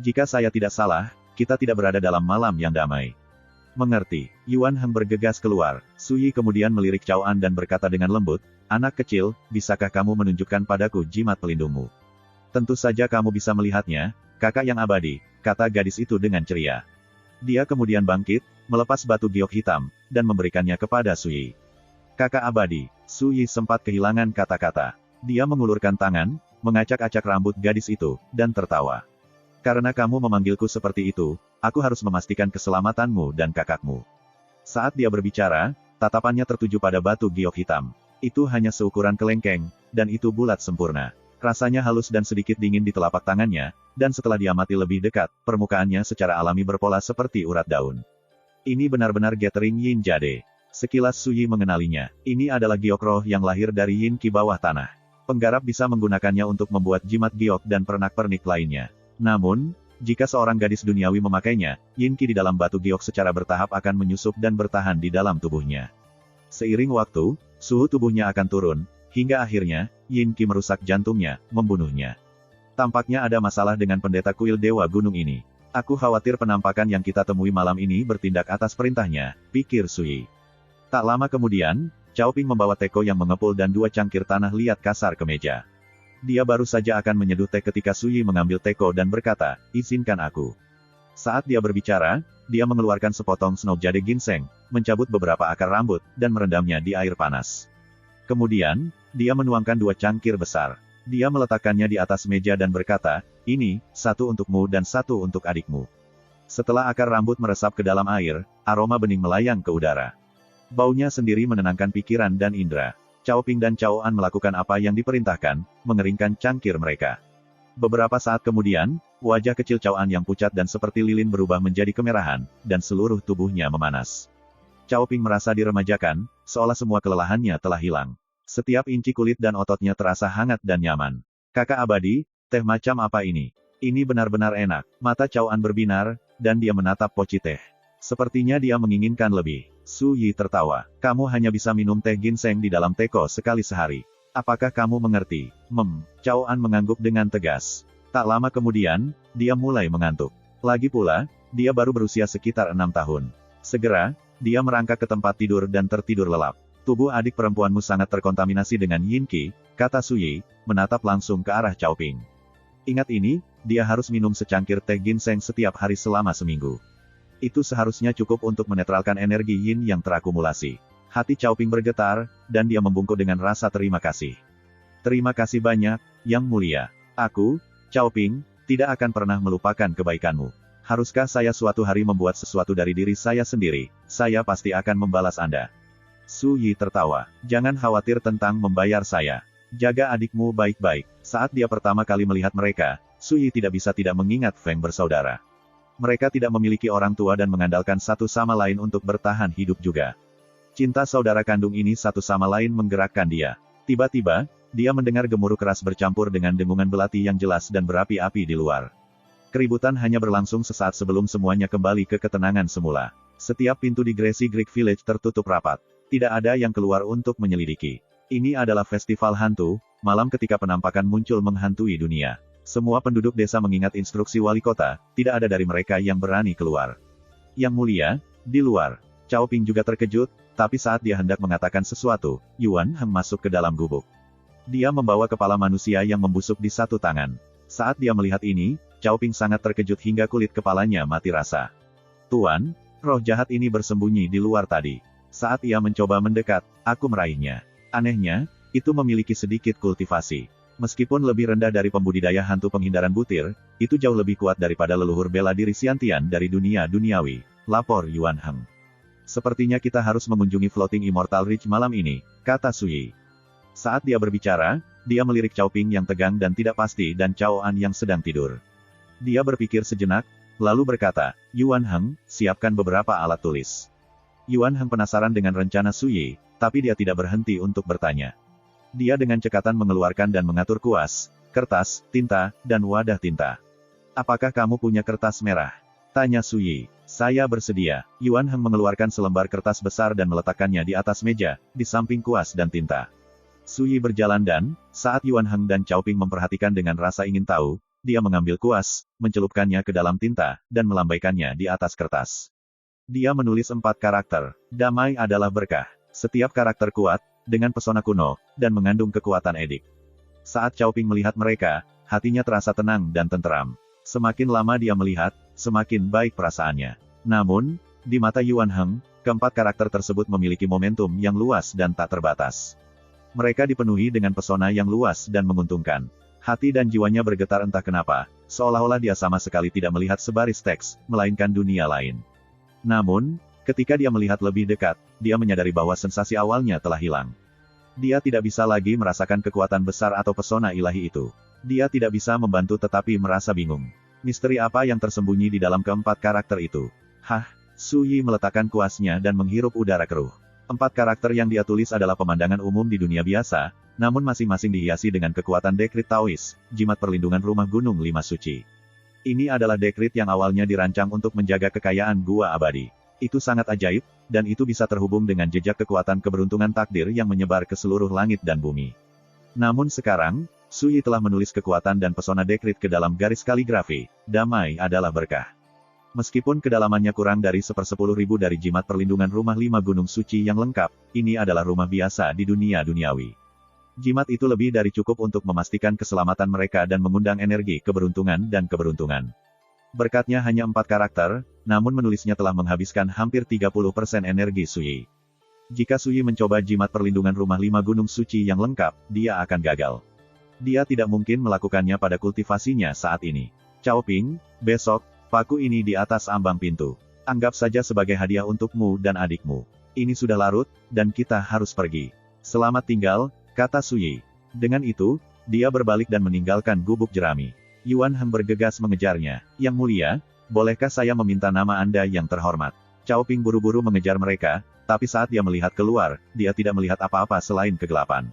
Jika saya tidak salah, kita tidak berada dalam malam yang damai. Mengerti. Yuan Heng bergegas keluar. Suyi kemudian melirik Cao An dan berkata dengan lembut, anak kecil, bisakah kamu menunjukkan padaku jimat pelindungmu? Tentu saja kamu bisa melihatnya, kakak yang abadi, kata gadis itu dengan ceria. Dia kemudian bangkit, melepas batu giok hitam, dan memberikannya kepada Suyi. Kakak abadi, Suyi sempat kehilangan kata-kata. Dia mengulurkan tangan, mengacak-acak rambut gadis itu, dan tertawa. Karena kamu memanggilku seperti itu, aku harus memastikan keselamatanmu dan kakakmu. Saat dia berbicara, tatapannya tertuju pada batu giok hitam. Itu hanya seukuran kelengkeng, dan itu bulat sempurna. Rasanya halus dan sedikit dingin di telapak tangannya, dan setelah diamati lebih dekat, permukaannya secara alami berpola seperti urat daun. Ini benar-benar gathering Yin Jade. Sekilas Suyi mengenalinya. Ini adalah giok roh yang lahir dari Yin Ki bawah tanah. Penggarap bisa menggunakannya untuk membuat jimat giok dan pernak-pernik lainnya. Namun, jika seorang gadis duniawi memakainya, yin qi di dalam batu giok secara bertahap akan menyusup dan bertahan di dalam tubuhnya. Seiring waktu, suhu tubuhnya akan turun, hingga akhirnya, yin qi merusak jantungnya, membunuhnya. Tampaknya ada masalah dengan pendeta kuil Dewa Gunung ini. Aku khawatir penampakan yang kita temui malam ini bertindak atas perintahnya, pikir Sui. Tak lama kemudian, Cao Ping membawa teko yang mengepul dan 2 cangkir tanah liat kasar ke meja. Dia baru saja akan menyeduh teh ketika Sui mengambil teko dan berkata, izinkan aku. Saat dia berbicara, dia mengeluarkan sepotong snow jade ginseng, mencabut beberapa akar rambut, dan merendamnya di air panas. Kemudian, dia menuangkan 2 cangkir besar. Dia meletakkannya di atas meja dan berkata, ini, 1 untukmu dan 1 untuk adikmu. Setelah akar rambut meresap ke dalam air, aroma bening melayang ke udara. Baunya sendiri menenangkan pikiran dan indera. Cao Ping dan Cao An melakukan apa yang diperintahkan, mengeringkan cangkir mereka. Beberapa saat kemudian, wajah kecil Cao An yang pucat dan seperti lilin berubah menjadi kemerahan, dan seluruh tubuhnya memanas. Cao Ping merasa diremajakan, seolah semua kelelahannya telah hilang. Setiap inci kulit dan ototnya terasa hangat dan nyaman. Kakak abadi, teh macam apa ini? Ini benar-benar enak. Mata Cao An berbinar, dan dia menatap poci teh. Sepertinya dia menginginkan lebih. Su Yi tertawa. Kamu hanya bisa minum teh ginseng di dalam teko sekali sehari. Apakah kamu mengerti? Cao An mengangguk dengan tegas. Tak lama kemudian, dia mulai mengantuk. Lagi pula, dia baru berusia sekitar 6 tahun. Segera, dia merangkak ke tempat tidur dan tertidur lelap. Tubuh adik perempuanmu sangat terkontaminasi dengan yin qi, kata Su Yi, menatap langsung ke arah Cao Ping. Ingat ini, dia harus minum secangkir teh ginseng setiap hari selama seminggu. Itu seharusnya cukup untuk menetralkan energi yin yang terakumulasi. Hati Cao Ping bergetar, dan dia membungkuk dengan rasa terima kasih. Terima kasih banyak, Yang Mulia. Aku, Cao Ping, tidak akan pernah melupakan kebaikanmu. Haruskah saya suatu hari membuat sesuatu dari diri saya sendiri? Saya pasti akan membalas Anda. Su Yi tertawa. Jangan khawatir tentang membayar saya. Jaga adikmu baik-baik. Saat dia pertama kali melihat mereka, Su Yi tidak bisa tidak mengingat Feng bersaudara. Mereka tidak memiliki orang tua dan mengandalkan satu sama lain untuk bertahan hidup juga. Cinta saudara kandung ini satu sama lain menggerakkan dia. Tiba-tiba, dia mendengar gemuruh keras bercampur dengan dengungan belati yang jelas dan berapi-api di luar. Keributan hanya berlangsung sesaat sebelum semuanya kembali ke ketenangan semula. Setiap pintu di Grassy Creek Village tertutup rapat. Tidak ada yang keluar untuk menyelidiki. Ini adalah festival hantu, malam ketika penampakan muncul menghantui dunia. Semua penduduk desa mengingat instruksi wali kota, tidak ada dari mereka yang berani keluar. Yang Mulia, di luar. Cao Ping juga terkejut, tapi saat dia hendak mengatakan sesuatu, Yuan Heng masuk ke dalam gubuk. Dia membawa kepala manusia yang membusuk di satu tangan. Saat dia melihat ini, Cao Ping sangat terkejut hingga kulit kepalanya mati rasa. Tuan, roh jahat ini bersembunyi di luar tadi. Saat ia mencoba mendekat, aku meraihnya. Anehnya, itu memiliki sedikit kultivasi. Meskipun lebih rendah dari pembudidaya hantu penghindaran butir, itu jauh lebih kuat daripada leluhur bela diri Xiantian dari dunia duniawi, lapor Yuan Heng. Sepertinya kita harus mengunjungi Floating Immortal Ridge malam ini, kata Su Yi. Saat dia berbicara, dia melirik Cao Ping yang tegang dan tidak pasti dan Cao An yang sedang tidur. Dia berpikir sejenak, lalu berkata, Yuan Heng, siapkan beberapa alat tulis. Yuan Heng penasaran dengan rencana Su Yi, tapi dia tidak berhenti untuk bertanya. Dia dengan cekatan mengeluarkan dan mengatur kuas, kertas, tinta, dan wadah tinta. Apakah kamu punya kertas merah? Tanya Su Yi. Saya bersedia. Yuan Heng mengeluarkan selembar kertas besar dan meletakkannya di atas meja, di samping kuas dan tinta. Su Yi berjalan dan, saat Yuan Heng dan Cao Ping memperhatikan dengan rasa ingin tahu, dia mengambil kuas, mencelupkannya ke dalam tinta, dan melambaikannya di atas kertas. Dia menulis 4 karakter. Damai adalah berkah. Setiap karakter kuat, dengan pesona kuno, dan mengandung kekuatan edik. Saat Cao Ping melihat mereka, hatinya terasa tenang dan tenteram. Semakin lama dia melihat, semakin baik perasaannya. Namun, di mata Yuan Heng, keempat karakter tersebut memiliki momentum yang luas dan tak terbatas. Mereka dipenuhi dengan pesona yang luas dan menguntungkan. Hati dan jiwanya bergetar entah kenapa, seolah-olah dia sama sekali tidak melihat sebaris teks, melainkan dunia lain. Namun, ketika dia melihat lebih dekat, dia menyadari bahwa sensasi awalnya telah hilang. Dia tidak bisa lagi merasakan kekuatan besar atau pesona ilahi itu. Dia tidak bisa membantu tetapi merasa bingung. Misteri apa yang tersembunyi di dalam keempat karakter itu? Su Yi meletakkan kuasnya dan menghirup udara keruh. 4 karakter yang dia tulis adalah pemandangan umum di dunia biasa, namun masing-masing dihiasi dengan kekuatan dekrit Taois, jimat perlindungan rumah gunung 5 suci. Ini adalah dekrit yang awalnya dirancang untuk menjaga kekayaan gua abadi. Itu sangat ajaib, dan itu bisa terhubung dengan jejak kekuatan keberuntungan takdir yang menyebar ke seluruh langit dan bumi. Namun sekarang, Su Yi telah menulis kekuatan dan pesona dekrit ke dalam garis kaligrafi, damai adalah berkah. Meskipun kedalamannya kurang dari 1/10.000 dari jimat perlindungan rumah 5 gunung suci yang lengkap, ini adalah rumah biasa di dunia duniawi. Jimat itu lebih dari cukup untuk memastikan keselamatan mereka dan mengundang energi keberuntungan dan keberuntungan. Berkatnya hanya 4 karakter, namun menulisnya telah menghabiskan hampir 30% energi Su Yi. Jika Su Yi mencoba jimat perlindungan rumah 5 gunung suci yang lengkap, dia akan gagal. Dia tidak mungkin melakukannya pada kultivasinya saat ini. Cao Ping, besok, paku ini di atas ambang pintu. Anggap saja sebagai hadiah untukmu dan adikmu. Ini sudah larut, dan kita harus pergi. Selamat tinggal, kata Su Yi. Dengan itu, dia berbalik dan meninggalkan gubuk jerami. Yuan Heng bergegas mengejarnya. Yang mulia, bolehkah saya meminta nama Anda yang terhormat? Cao Ping buru-buru mengejar mereka, tapi saat dia melihat keluar, dia tidak melihat apa-apa selain kegelapan.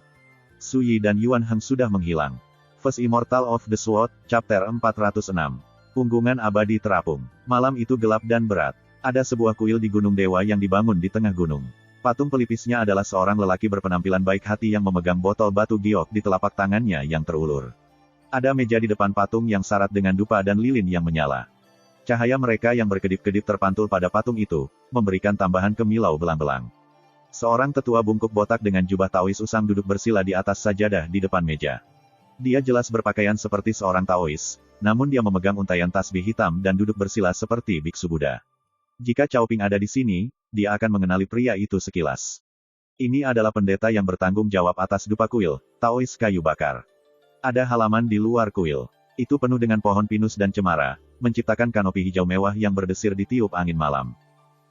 Su Yi dan Yuan Heng sudah menghilang. First Immortal of the Sword, Chapter 406. Punggungan abadi terapung. Malam itu gelap dan berat. Ada sebuah kuil di Gunung Dewa yang dibangun di tengah gunung. Patung pelipisnya adalah seorang lelaki berpenampilan baik hati yang memegang botol batu giok di telapak tangannya yang terulur. Ada meja di depan patung yang syarat dengan dupa dan lilin yang menyala. Cahaya mereka yang berkedip-kedip terpantul pada patung itu, memberikan tambahan kemilau belang-belang. Seorang tetua bungkuk botak dengan jubah Taois usang duduk bersila di atas sajadah di depan meja. Dia jelas berpakaian seperti seorang Taois, namun dia memegang untaian tasbih hitam dan duduk bersila seperti biksu Buddha. Jika Cao Ping ada di sini, dia akan mengenali pria itu sekilas. Ini adalah pendeta yang bertanggung jawab atas dupa kuil, Taois kayu bakar. Ada halaman di luar kuil. Itu penuh dengan pohon pinus dan cemara, menciptakan kanopi hijau mewah yang berdesir ditiup angin malam.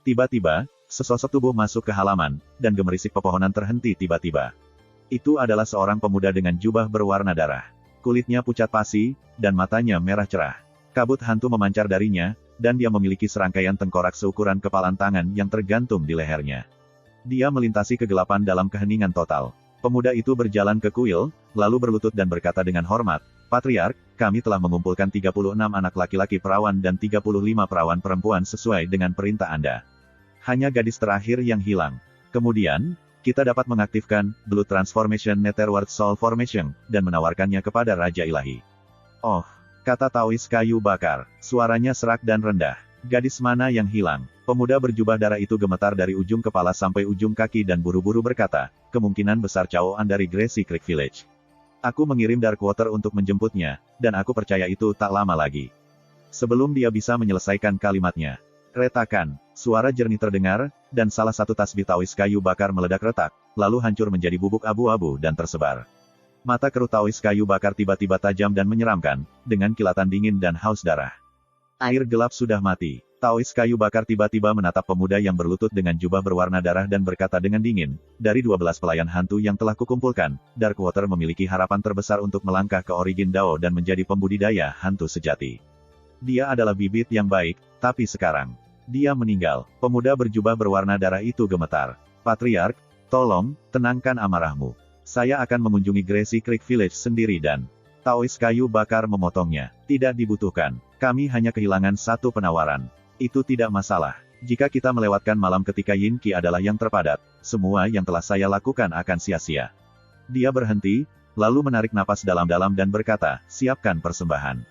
Tiba-tiba, sesosok tubuh masuk ke halaman, dan gemerisik pepohonan terhenti tiba-tiba. Itu adalah seorang pemuda dengan jubah berwarna darah. Kulitnya pucat pasi, dan matanya merah cerah. Kabut hantu memancar darinya, dan dia memiliki serangkaian tengkorak seukuran kepalan tangan yang tergantung di lehernya. Dia melintasi kegelapan dalam keheningan total. Pemuda itu berjalan ke kuil, lalu berlutut dan berkata dengan hormat, Patriark, kami telah mengumpulkan 36 anak laki-laki perawan dan 35 perawan perempuan sesuai dengan perintah Anda. Hanya gadis terakhir yang hilang. Kemudian, kita dapat mengaktifkan Blood Transformation Netherworld Soul Formation, dan menawarkannya kepada Raja Ilahi. Oh, kata Taois kayu bakar, suaranya serak dan rendah. Gadis mana yang hilang? Pemuda berjubah darah itu gemetar dari ujung kepala sampai ujung kaki dan buru-buru berkata, kemungkinan besar Cao An dari Gracie Creek Village. Aku mengirim Darkwater untuk menjemputnya, dan aku percaya itu tak lama lagi. Sebelum dia bisa menyelesaikan kalimatnya. Retakan, suara jernih terdengar, dan salah satu tasbih Taois kayu bakar meledak retak, lalu hancur menjadi bubuk abu-abu dan tersebar. Mata keruh Taois kayu bakar tiba-tiba tajam dan menyeramkan, dengan kilatan dingin dan haus darah. Air gelap sudah mati. Taois kayu bakar tiba-tiba menatap pemuda yang berlutut dengan jubah berwarna darah dan berkata dengan dingin, dari 12 pelayan hantu yang telah kukumpulkan, Darkwater memiliki harapan terbesar untuk melangkah ke Origin Dao dan menjadi pembudidaya hantu sejati. Dia adalah bibit yang baik, tapi sekarang, dia meninggal. Pemuda berjubah berwarna darah itu gemetar. Patriark, tolong, tenangkan amarahmu. Saya akan mengunjungi Gracie Creek Village sendiri dan... Taois kayu bakar memotongnya. Tidak dibutuhkan. Kami hanya kehilangan satu penawaran. Itu tidak masalah. Jika kita melewatkan malam ketika Yin Qi adalah yang terpadat, semua yang telah saya lakukan akan sia-sia. Dia berhenti, lalu menarik napas dalam-dalam dan berkata, siapkan persembahan.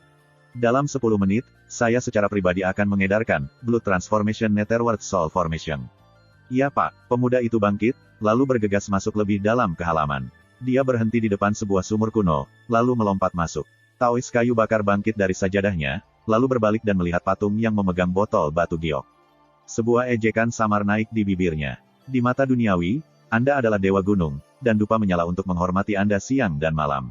Dalam 10 menit, saya secara pribadi akan mengedarkan Blood Transformation Netherworld Soul Formation. Iya Pak, pemuda itu bangkit, lalu bergegas masuk lebih dalam ke halaman. Dia berhenti di depan sebuah sumur kuno, lalu melompat masuk. Taois kayu bakar bangkit dari sajadahnya, lalu berbalik dan melihat patung yang memegang botol batu giok. Sebuah ejekan samar naik di bibirnya. Di mata duniawi, Anda adalah dewa gunung, dan dupa menyala untuk menghormati Anda siang dan malam.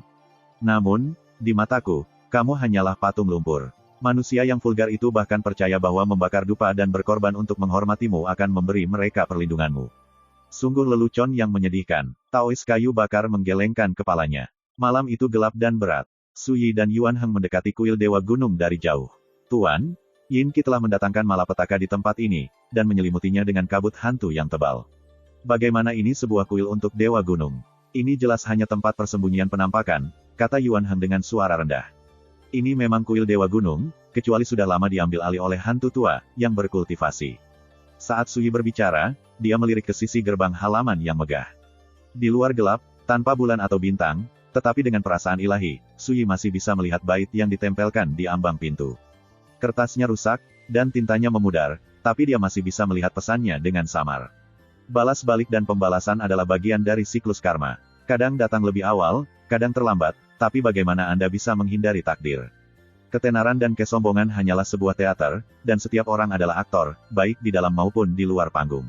Namun, di mataku, kamu hanyalah patung lumpur. Manusia yang vulgar itu bahkan percaya bahwa membakar dupa dan berkorban untuk menghormatimu akan memberi mereka perlindunganmu. Sungguh lelucon yang menyedihkan. Taois kayu bakar menggelengkan kepalanya. Malam itu gelap dan berat. Su Yi dan Yuan Heng mendekati kuil Dewa Gunung dari jauh. Tuan, Yin Qi telah mendatangkan malapetaka di tempat ini, dan menyelimutinya dengan kabut hantu yang tebal. Bagaimana ini sebuah kuil untuk Dewa Gunung? Ini jelas hanya tempat persembunyian penampakan, kata Yuan Heng dengan suara rendah. Ini memang kuil Dewa Gunung, kecuali sudah lama diambil alih oleh hantu tua, yang berkultivasi. Saat Sui berbicara, dia melirik ke sisi gerbang halaman yang megah. Di luar gelap, tanpa bulan atau bintang, tetapi dengan perasaan ilahi, Sui masih bisa melihat bait yang ditempelkan di ambang pintu. Kertasnya rusak, dan tintanya memudar, tapi dia masih bisa melihat pesannya dengan samar. Balas balik dan pembalasan adalah bagian dari siklus karma. Kadang datang lebih awal, kadang terlambat, tapi bagaimana Anda bisa menghindari takdir? Ketenaran dan kesombongan hanyalah sebuah teater, dan setiap orang adalah aktor, baik di dalam maupun di luar panggung.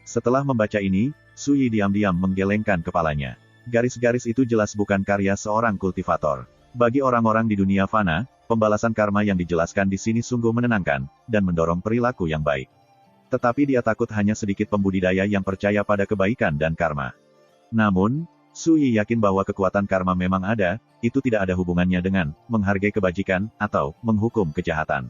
Setelah membaca ini, Sui diam-diam menggelengkan kepalanya. Garis-garis itu jelas bukan karya seorang kultivator. Bagi orang-orang di dunia fana, pembalasan karma yang dijelaskan di sini sungguh menenangkan, dan mendorong perilaku yang baik. Tetapi dia takut hanya sedikit pembudidaya yang percaya pada kebaikan dan karma. Namun, Sui yakin bahwa kekuatan karma memang ada, itu tidak ada hubungannya dengan menghargai kebajikan, atau menghukum kejahatan.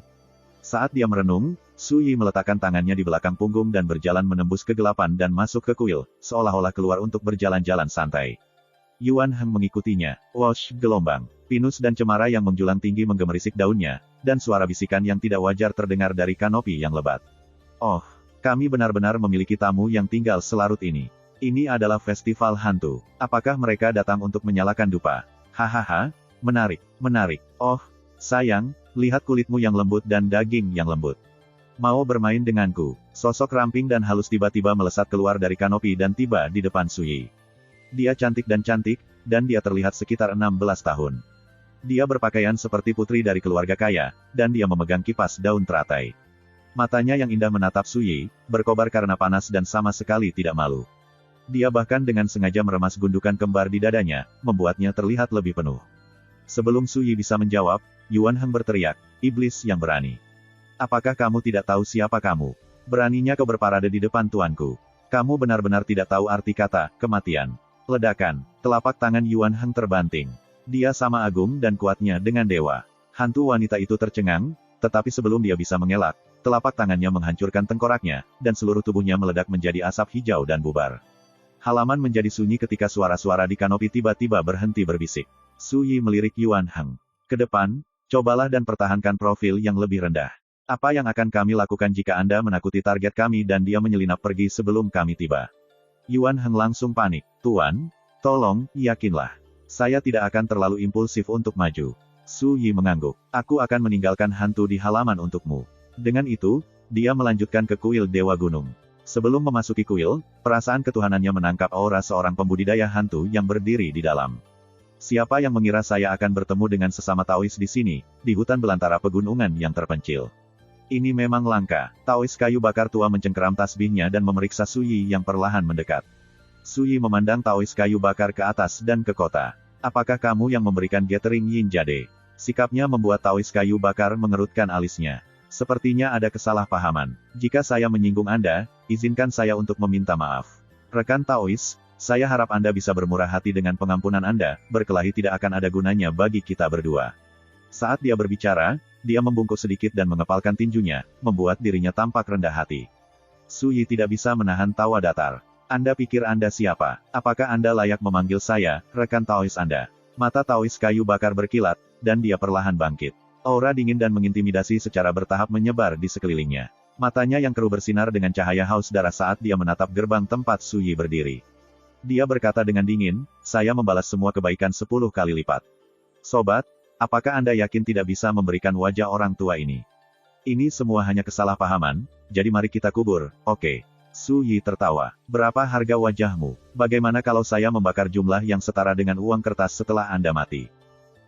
Saat dia merenung, Sui meletakkan tangannya di belakang punggung dan berjalan menembus kegelapan dan masuk ke kuil, seolah-olah keluar untuk berjalan-jalan santai. Yuan Heng mengikutinya. Wosh, gelombang, pinus dan cemara yang menjulang tinggi menggemerisik daunnya, dan suara bisikan yang tidak wajar terdengar dari kanopi yang lebat. Oh, kami benar-benar memiliki tamu yang tinggal selarut ini. Ini adalah festival hantu. Apakah mereka datang untuk menyalakan dupa? Hahaha, menarik, menarik. Oh, sayang, lihat kulitmu yang lembut dan daging yang lembut. Mau bermain denganku? Sosok ramping dan halus tiba-tiba melesat keluar dari kanopi dan tiba di depan Sui. Dia cantik, dan dia terlihat sekitar 16 tahun. Dia berpakaian seperti putri dari keluarga kaya, dan dia memegang kipas daun teratai. Matanya yang indah menatap Sui, berkobar karena panas dan sama sekali tidak malu. Dia bahkan dengan sengaja meremas gundukan kembar di dadanya, membuatnya terlihat lebih penuh. Sebelum Sui bisa menjawab, Yuan Heng berteriak, "Iblis yang berani. Apakah kamu tidak tahu siapa kamu? Beraninya kau berparade di depan tuanku. Kamu benar-benar tidak tahu arti kata, kematian." Ledakan, telapak tangan Yuan Heng terbanting. Dia sama agung dan kuatnya dengan dewa. Hantu wanita itu tercengang, tetapi sebelum dia bisa mengelak, telapak tangannya menghancurkan tengkoraknya, dan seluruh tubuhnya meledak menjadi asap hijau dan bubar. Halaman menjadi sunyi ketika suara-suara di kanopi tiba-tiba berhenti berbisik. Sui melirik Yuan Heng. Ke depan, cobalah dan pertahankan profil yang lebih rendah. Apa yang akan kami lakukan jika Anda menakuti target kami dan dia menyelinap pergi sebelum kami tiba? Yuan Heng langsung panik. Tuan, tolong, yakinlah. Saya tidak akan terlalu impulsif untuk maju. Sui mengangguk. Aku akan meninggalkan hantu di halaman untukmu. Dengan itu, dia melanjutkan ke kuil Dewa Gunung. Sebelum memasuki kuil, perasaan ketuhanannya menangkap aura seorang pembudidaya hantu yang berdiri di dalam. Siapa yang mengira saya akan bertemu dengan sesama Taois di sini, di hutan belantara pegunungan yang terpencil? Ini memang langka. Taois kayu bakar tua mencengkeram tasbihnya dan memeriksa Sui yang perlahan mendekat. Sui memandang Taois kayu bakar ke atas dan ke kota. Apakah kamu yang memberikan gathering Yin Jade? Sikapnya membuat Taois kayu bakar mengerutkan alisnya. Sepertinya ada kesalahpahaman. Jika saya menyinggung Anda, izinkan saya untuk meminta maaf. Rekan Taois, saya harap Anda bisa bermurah hati dengan pengampunan Anda, berkelahi tidak akan ada gunanya bagi kita berdua. Saat dia berbicara, dia membungkuk sedikit dan mengepalkan tinjunya, membuat dirinya tampak rendah hati. Sui tidak bisa menahan tawa datar. Anda pikir Anda siapa? Apakah Anda layak memanggil saya, rekan Taois Anda? Mata Taois kayu bakar berkilat, dan dia perlahan bangkit. Aura dingin dan mengintimidasi secara bertahap menyebar di sekelilingnya. Matanya yang keruh bersinar dengan cahaya haus darah saat dia menatap gerbang tempat Sui berdiri. Dia berkata dengan dingin, saya membalas semua kebaikan 10 kali lipat. Sobat, apakah Anda yakin tidak bisa memberikan wajah orang tua ini? Ini semua hanya kesalahpahaman, jadi mari kita kubur, oke? Sui tertawa. Berapa harga wajahmu? Bagaimana kalau saya membakar jumlah yang setara dengan uang kertas setelah Anda mati?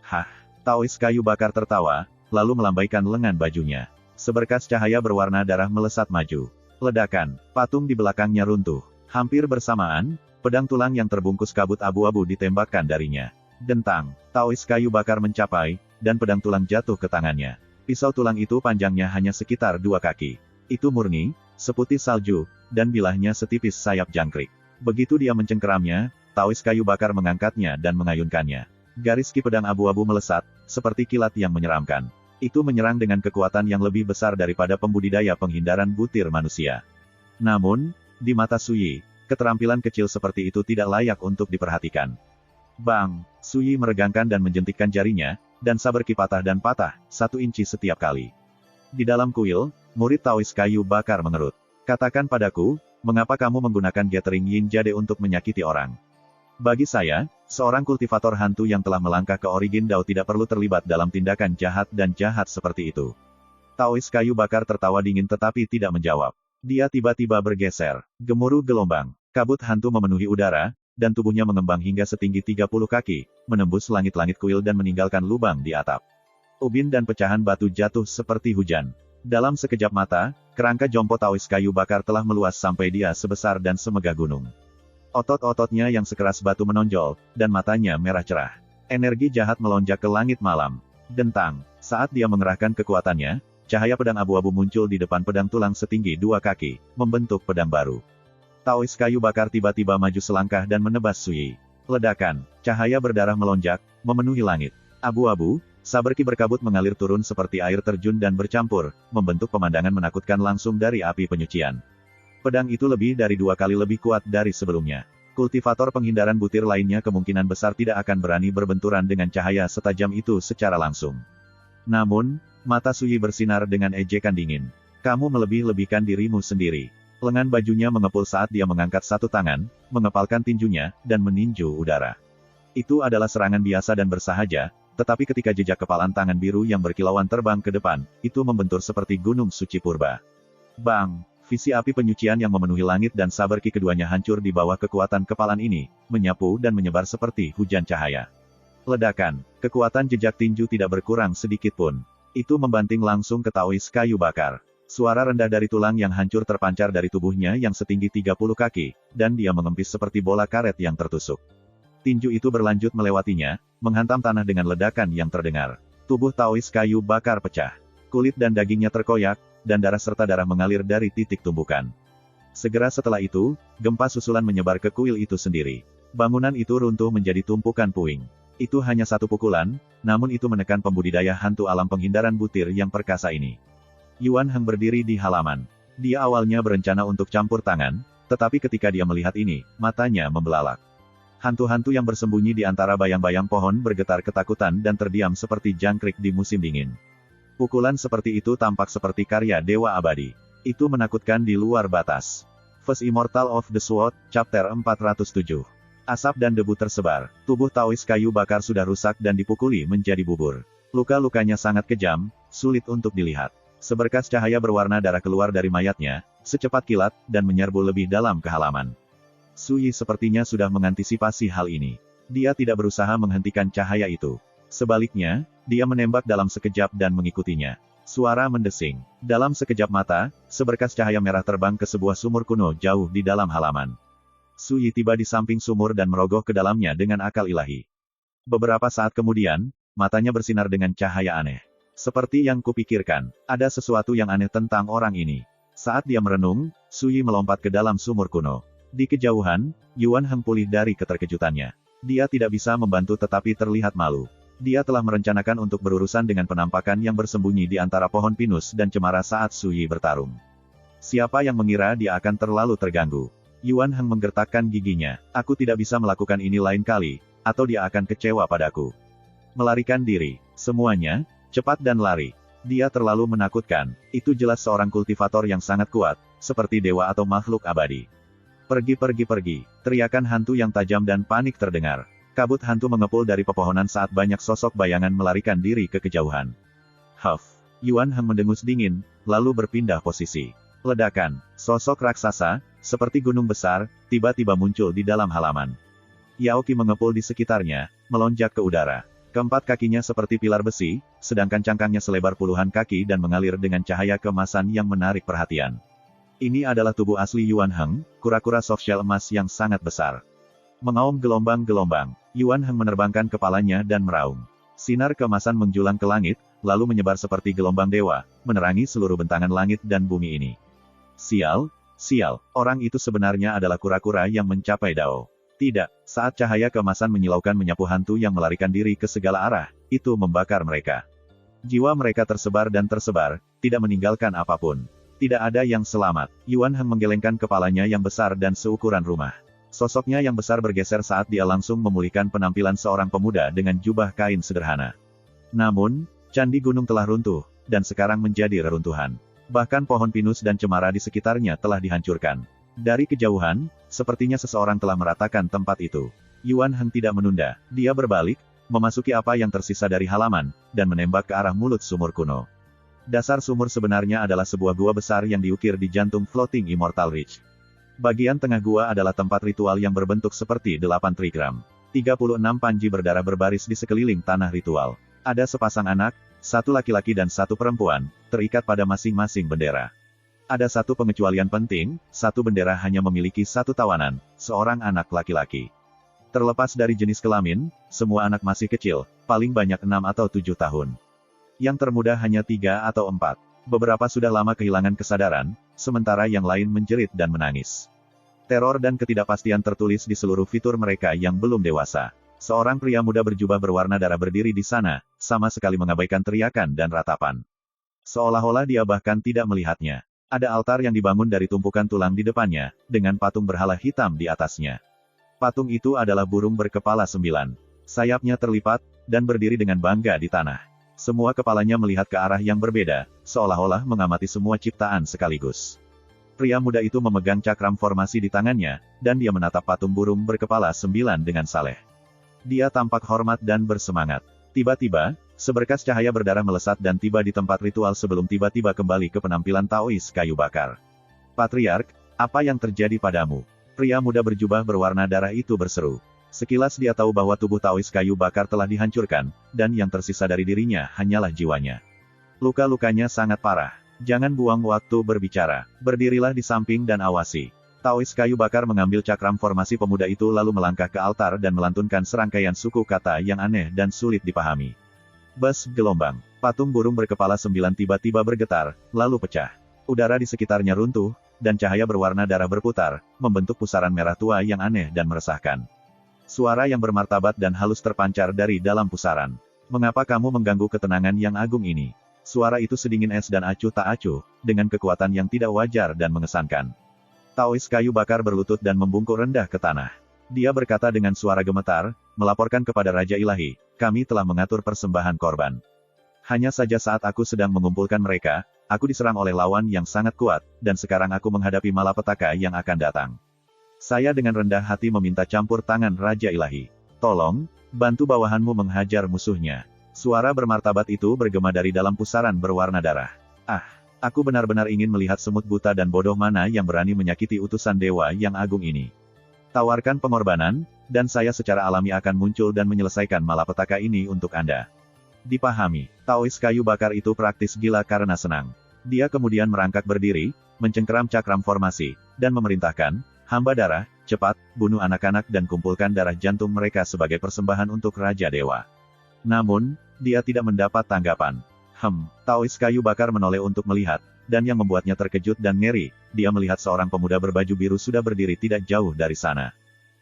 Hah? Taois kayu bakar tertawa, lalu melambaikan lengan bajunya. Seberkas cahaya berwarna darah melesat maju. Ledakan, patung di belakangnya runtuh. Hampir bersamaan, pedang tulang yang terbungkus kabut abu-abu ditembakkan darinya. Dentang, Taois kayu bakar mencapai, dan pedang tulang jatuh ke tangannya. Pisau tulang itu panjangnya hanya sekitar 2 kaki. Itu murni, seputih salju, dan bilahnya setipis sayap jangkrik. Begitu dia mencengkeramnya, Taois kayu bakar mengangkatnya dan mengayunkannya. Garis ki pedang abu-abu melesat, seperti kilat yang menyeramkan. Itu menyerang dengan kekuatan yang lebih besar daripada pembudidaya penghindaran butir manusia. Namun, di mata Sui, Keterampilan kecil seperti itu tidak layak untuk diperhatikan. Bang! Suyi meregangkan dan menjentikkan jarinya, dan saber ki patah dan patah, 1 inci setiap kali. Di dalam kuil, murid Taois kayu bakar mengerut. Katakan padaku, mengapa kamu menggunakan gathering Yin Jade untuk menyakiti orang? Bagi saya, seorang kultivator hantu yang telah melangkah ke Origin Dao tidak perlu terlibat dalam tindakan jahat dan jahat seperti itu. Taois kayu bakar tertawa dingin tetapi tidak menjawab. Dia tiba-tiba bergeser. Gemuruh gelombang. Kabut hantu memenuhi udara, dan tubuhnya mengembang hingga setinggi 30 kaki, menembus langit-langit kuil dan meninggalkan lubang di atap. Ubin dan pecahan batu jatuh seperti hujan. Dalam sekejap mata, kerangka jompo Taois kayu bakar telah meluas sampai dia sebesar dan semegah gunung. Otot-ototnya yang sekeras batu menonjol, dan matanya merah cerah. Energi jahat melonjak ke langit malam. Dentang, saat dia mengerahkan kekuatannya, cahaya pedang abu-abu muncul di depan pedang tulang setinggi 2 kaki, membentuk pedang baru. Taois kayu bakar tiba-tiba maju selangkah dan menebas Suyi. Ledakan, cahaya berdarah melonjak, memenuhi langit. Abu-abu, saber ki berkabut mengalir turun seperti air terjun dan bercampur, membentuk pemandangan menakutkan langsung dari api penyucian. Pedang itu lebih dari 2 kali lebih kuat dari sebelumnya. Kultivator penghindaran butir lainnya kemungkinan besar tidak akan berani berbenturan dengan cahaya setajam itu secara langsung. Namun, mata Suyi bersinar dengan ejekan dingin. Kamu melebih-lebihkan dirimu sendiri. Lengan bajunya mengepul saat dia mengangkat satu tangan, mengepalkan tinjunya, dan meninju udara. Itu adalah serangan biasa dan bersahaja, tetapi ketika jejak kepalan tangan biru yang berkilauan terbang ke depan, itu membentur seperti gunung suci purba. Bang! Visi api penyucian yang memenuhi langit dan saber ki keduanya hancur di bawah kekuatan kepalan ini, menyapu dan menyebar seperti hujan cahaya. Ledakan, kekuatan jejak tinju tidak berkurang sedikit pun. Itu membanting langsung ke Taois kayu bakar. Suara rendah dari tulang yang hancur terpancar dari tubuhnya yang setinggi 30 kaki, dan dia mengempis seperti bola karet yang tertusuk. Tinju itu berlanjut melewatinya, menghantam tanah dengan ledakan yang terdengar. Tubuh Taois kayu bakar pecah. Kulit dan dagingnya terkoyak, dan darah serta darah mengalir dari titik tumbukan. Segera setelah itu, gempa susulan menyebar ke kuil itu sendiri. Bangunan itu runtuh menjadi tumpukan puing. Itu hanya satu pukulan, namun itu menekan pembudidaya hantu alam penghindaran butir yang perkasa ini. Yuan Heng berdiri di halaman. Dia awalnya berencana untuk campur tangan, tetapi ketika dia melihat ini, matanya membelalak. Hantu-hantu yang bersembunyi di antara bayang-bayang pohon bergetar ketakutan dan terdiam seperti jangkrik di musim dingin. Pukulan seperti itu tampak seperti karya dewa abadi. Itu menakutkan di luar batas. First Immortal of the Sword, Chapter 407. Asap dan debu tersebar. Tubuh Taois kayu bakar sudah rusak dan dipukuli menjadi bubur. Luka-lukanya sangat kejam, sulit untuk dilihat. Seberkas cahaya berwarna darah keluar dari mayatnya, secepat kilat, dan menyerbu lebih dalam ke halaman. Suyi sepertinya sudah mengantisipasi hal ini. Dia tidak berusaha menghentikan cahaya itu. Sebaliknya, dia menembak dalam sekejap dan mengikutinya. Suara mendesing. Dalam sekejap mata, seberkas cahaya merah terbang ke sebuah sumur kuno jauh di dalam halaman. Suyi tiba di samping sumur dan merogoh ke dalamnya dengan akal ilahi. Beberapa saat kemudian, matanya bersinar dengan cahaya aneh. Seperti yang kupikirkan, ada sesuatu yang aneh tentang orang ini. Saat dia merenung, Suyi melompat ke dalam sumur kuno. Di kejauhan, Yuan Heng pulih dari keterkejutannya. Dia tidak bisa membantu tetapi terlihat malu. Dia telah merencanakan untuk berurusan dengan penampakan yang bersembunyi di antara pohon pinus dan cemara saat Suyi bertarung. Siapa yang mengira dia akan terlalu terganggu? Yuan Heng menggertakkan giginya. Aku tidak bisa melakukan ini lain kali, atau dia akan kecewa padaku. Melarikan diri. Semuanya, cepat dan lari. Dia terlalu menakutkan. Itu jelas seorang kultivator yang sangat kuat, seperti dewa atau makhluk abadi. Pergi, pergi, pergi. Teriakan hantu yang tajam dan panik terdengar. Kabut hantu mengepul dari pepohonan saat banyak sosok bayangan melarikan diri ke kejauhan. Huff. Yuan Heng mendengus dingin, lalu berpindah posisi. Ledakan. Sosok raksasa, seperti gunung besar, tiba-tiba muncul di dalam halaman. Yao Qi mengepul di sekitarnya, melonjak ke udara. Keempat kakinya seperti pilar besi, sedangkan cangkangnya selebar puluhan kaki dan mengalir dengan cahaya keemasan yang menarik perhatian. Ini adalah tubuh asli Yuan Heng, kura-kura softshell emas yang sangat besar. Mengaum gelombang-gelombang, Yuan Heng menerbangkan kepalanya dan meraung. Sinar keemasan menjulang ke langit, lalu menyebar seperti gelombang dewa, menerangi seluruh bentangan langit dan bumi ini. Sial, sial, orang itu sebenarnya adalah kura-kura yang mencapai Dao. Tidak, saat cahaya keemasan menyilaukan menyapu hantu yang melarikan diri ke segala arah, itu membakar mereka. Jiwa mereka tersebar dan tersebar, tidak meninggalkan apapun. Tidak ada yang selamat. Yuan Heng menggelengkan kepalanya yang besar dan seukuran rumah. Sosoknya yang besar bergeser saat dia langsung memulihkan penampilan seorang pemuda dengan jubah kain sederhana. Namun, candi gunung telah runtuh, dan sekarang menjadi reruntuhan. Bahkan pohon pinus dan cemara di sekitarnya telah dihancurkan. Dari kejauhan, sepertinya seseorang telah meratakan tempat itu. Yuan Heng tidak menunda, dia berbalik, memasuki apa yang tersisa dari halaman, dan menembak ke arah mulut sumur kuno. Dasar sumur sebenarnya adalah sebuah gua besar yang diukir di jantung Floating Immortal Ridge. Bagian tengah gua adalah tempat ritual yang berbentuk seperti 8 trigram. 36 panji berdarah berbaris di sekeliling tanah ritual. Ada sepasang anak, satu laki-laki dan satu perempuan, terikat pada masing-masing bendera. Ada satu pengecualian penting, satu bendera hanya memiliki satu tawanan, seorang anak laki-laki. Terlepas dari jenis kelamin, semua anak masih kecil, paling banyak 6 atau 7 tahun. Yang termuda hanya 3 atau 4. Beberapa sudah lama kehilangan kesadaran, sementara yang lain menjerit dan menangis. Teror dan ketidakpastian tertulis di seluruh fitur mereka yang belum dewasa. Seorang pria muda berjubah berwarna darah berdiri di sana, sama sekali mengabaikan teriakan dan ratapan. Seolah-olah dia bahkan tidak melihatnya. Ada altar yang dibangun dari tumpukan tulang di depannya, dengan patung berhala hitam di atasnya. Patung itu adalah burung berkepala 9. Sayapnya terlipat, dan berdiri dengan bangga di tanah. Semua kepalanya melihat ke arah yang berbeda, seolah-olah mengamati semua ciptaan sekaligus. Pria muda itu memegang cakram formasi di tangannya, dan dia menatap patung burung berkepala 9 dengan saleh. Dia tampak hormat dan bersemangat. Tiba-tiba, seberkas cahaya berdarah melesat dan tiba di tempat ritual sebelum tiba-tiba kembali ke penampilan Taois kayu bakar. Patriark, apa yang terjadi padamu? Pria muda berjubah berwarna darah itu berseru. Sekilas dia tahu bahwa tubuh Taois kayu bakar telah dihancurkan, dan yang tersisa dari dirinya hanyalah jiwanya. Luka-lukanya sangat parah. Jangan buang waktu berbicara. Berdirilah di samping dan awasi. Taois kayu bakar mengambil cakram formasi pemuda itu lalu melangkah ke altar dan melantunkan serangkaian suku kata yang aneh dan sulit dipahami. Bas gelombang. Patung burung berkepala 9 tiba-tiba bergetar, lalu pecah. Udara di sekitarnya runtuh, dan cahaya berwarna darah berputar, membentuk pusaran merah tua yang aneh dan meresahkan. Suara yang bermartabat dan halus terpancar dari dalam pusaran. Mengapa kamu mengganggu ketenangan yang agung ini? Suara itu sedingin es dan acuh tak acuh, dengan kekuatan yang tidak wajar dan mengesankan. Taois kayu bakar berlutut dan membungkuk rendah ke tanah. Dia berkata dengan suara gemetar, melaporkan kepada Raja Ilahi, kami telah mengatur persembahan korban. Hanya saja saat aku sedang mengumpulkan mereka, aku diserang oleh lawan yang sangat kuat, dan sekarang aku menghadapi malapetaka yang akan datang. Saya dengan rendah hati meminta campur tangan Raja Ilahi. Tolong, bantu bawahanmu menghajar musuhnya. Suara bermartabat itu bergema dari dalam pusaran berwarna darah. Ah, aku benar-benar ingin melihat semut buta dan bodoh mana yang berani menyakiti utusan dewa yang agung ini. Tawarkan pengorbanan, dan saya secara alami akan muncul dan menyelesaikan malapetaka ini untuk Anda. Dipahami, Taois kayu bakar itu praktis gila karena senang. Dia kemudian merangkak berdiri, mencengkeram cakram formasi, dan memerintahkan, hamba darah, cepat, bunuh anak-anak dan kumpulkan darah jantung mereka sebagai persembahan untuk Raja Dewa. Namun, dia tidak mendapat tanggapan. Taois kayu bakar menoleh untuk melihat, dan yang membuatnya terkejut dan ngeri, dia melihat seorang pemuda berbaju biru sudah berdiri tidak jauh dari sana.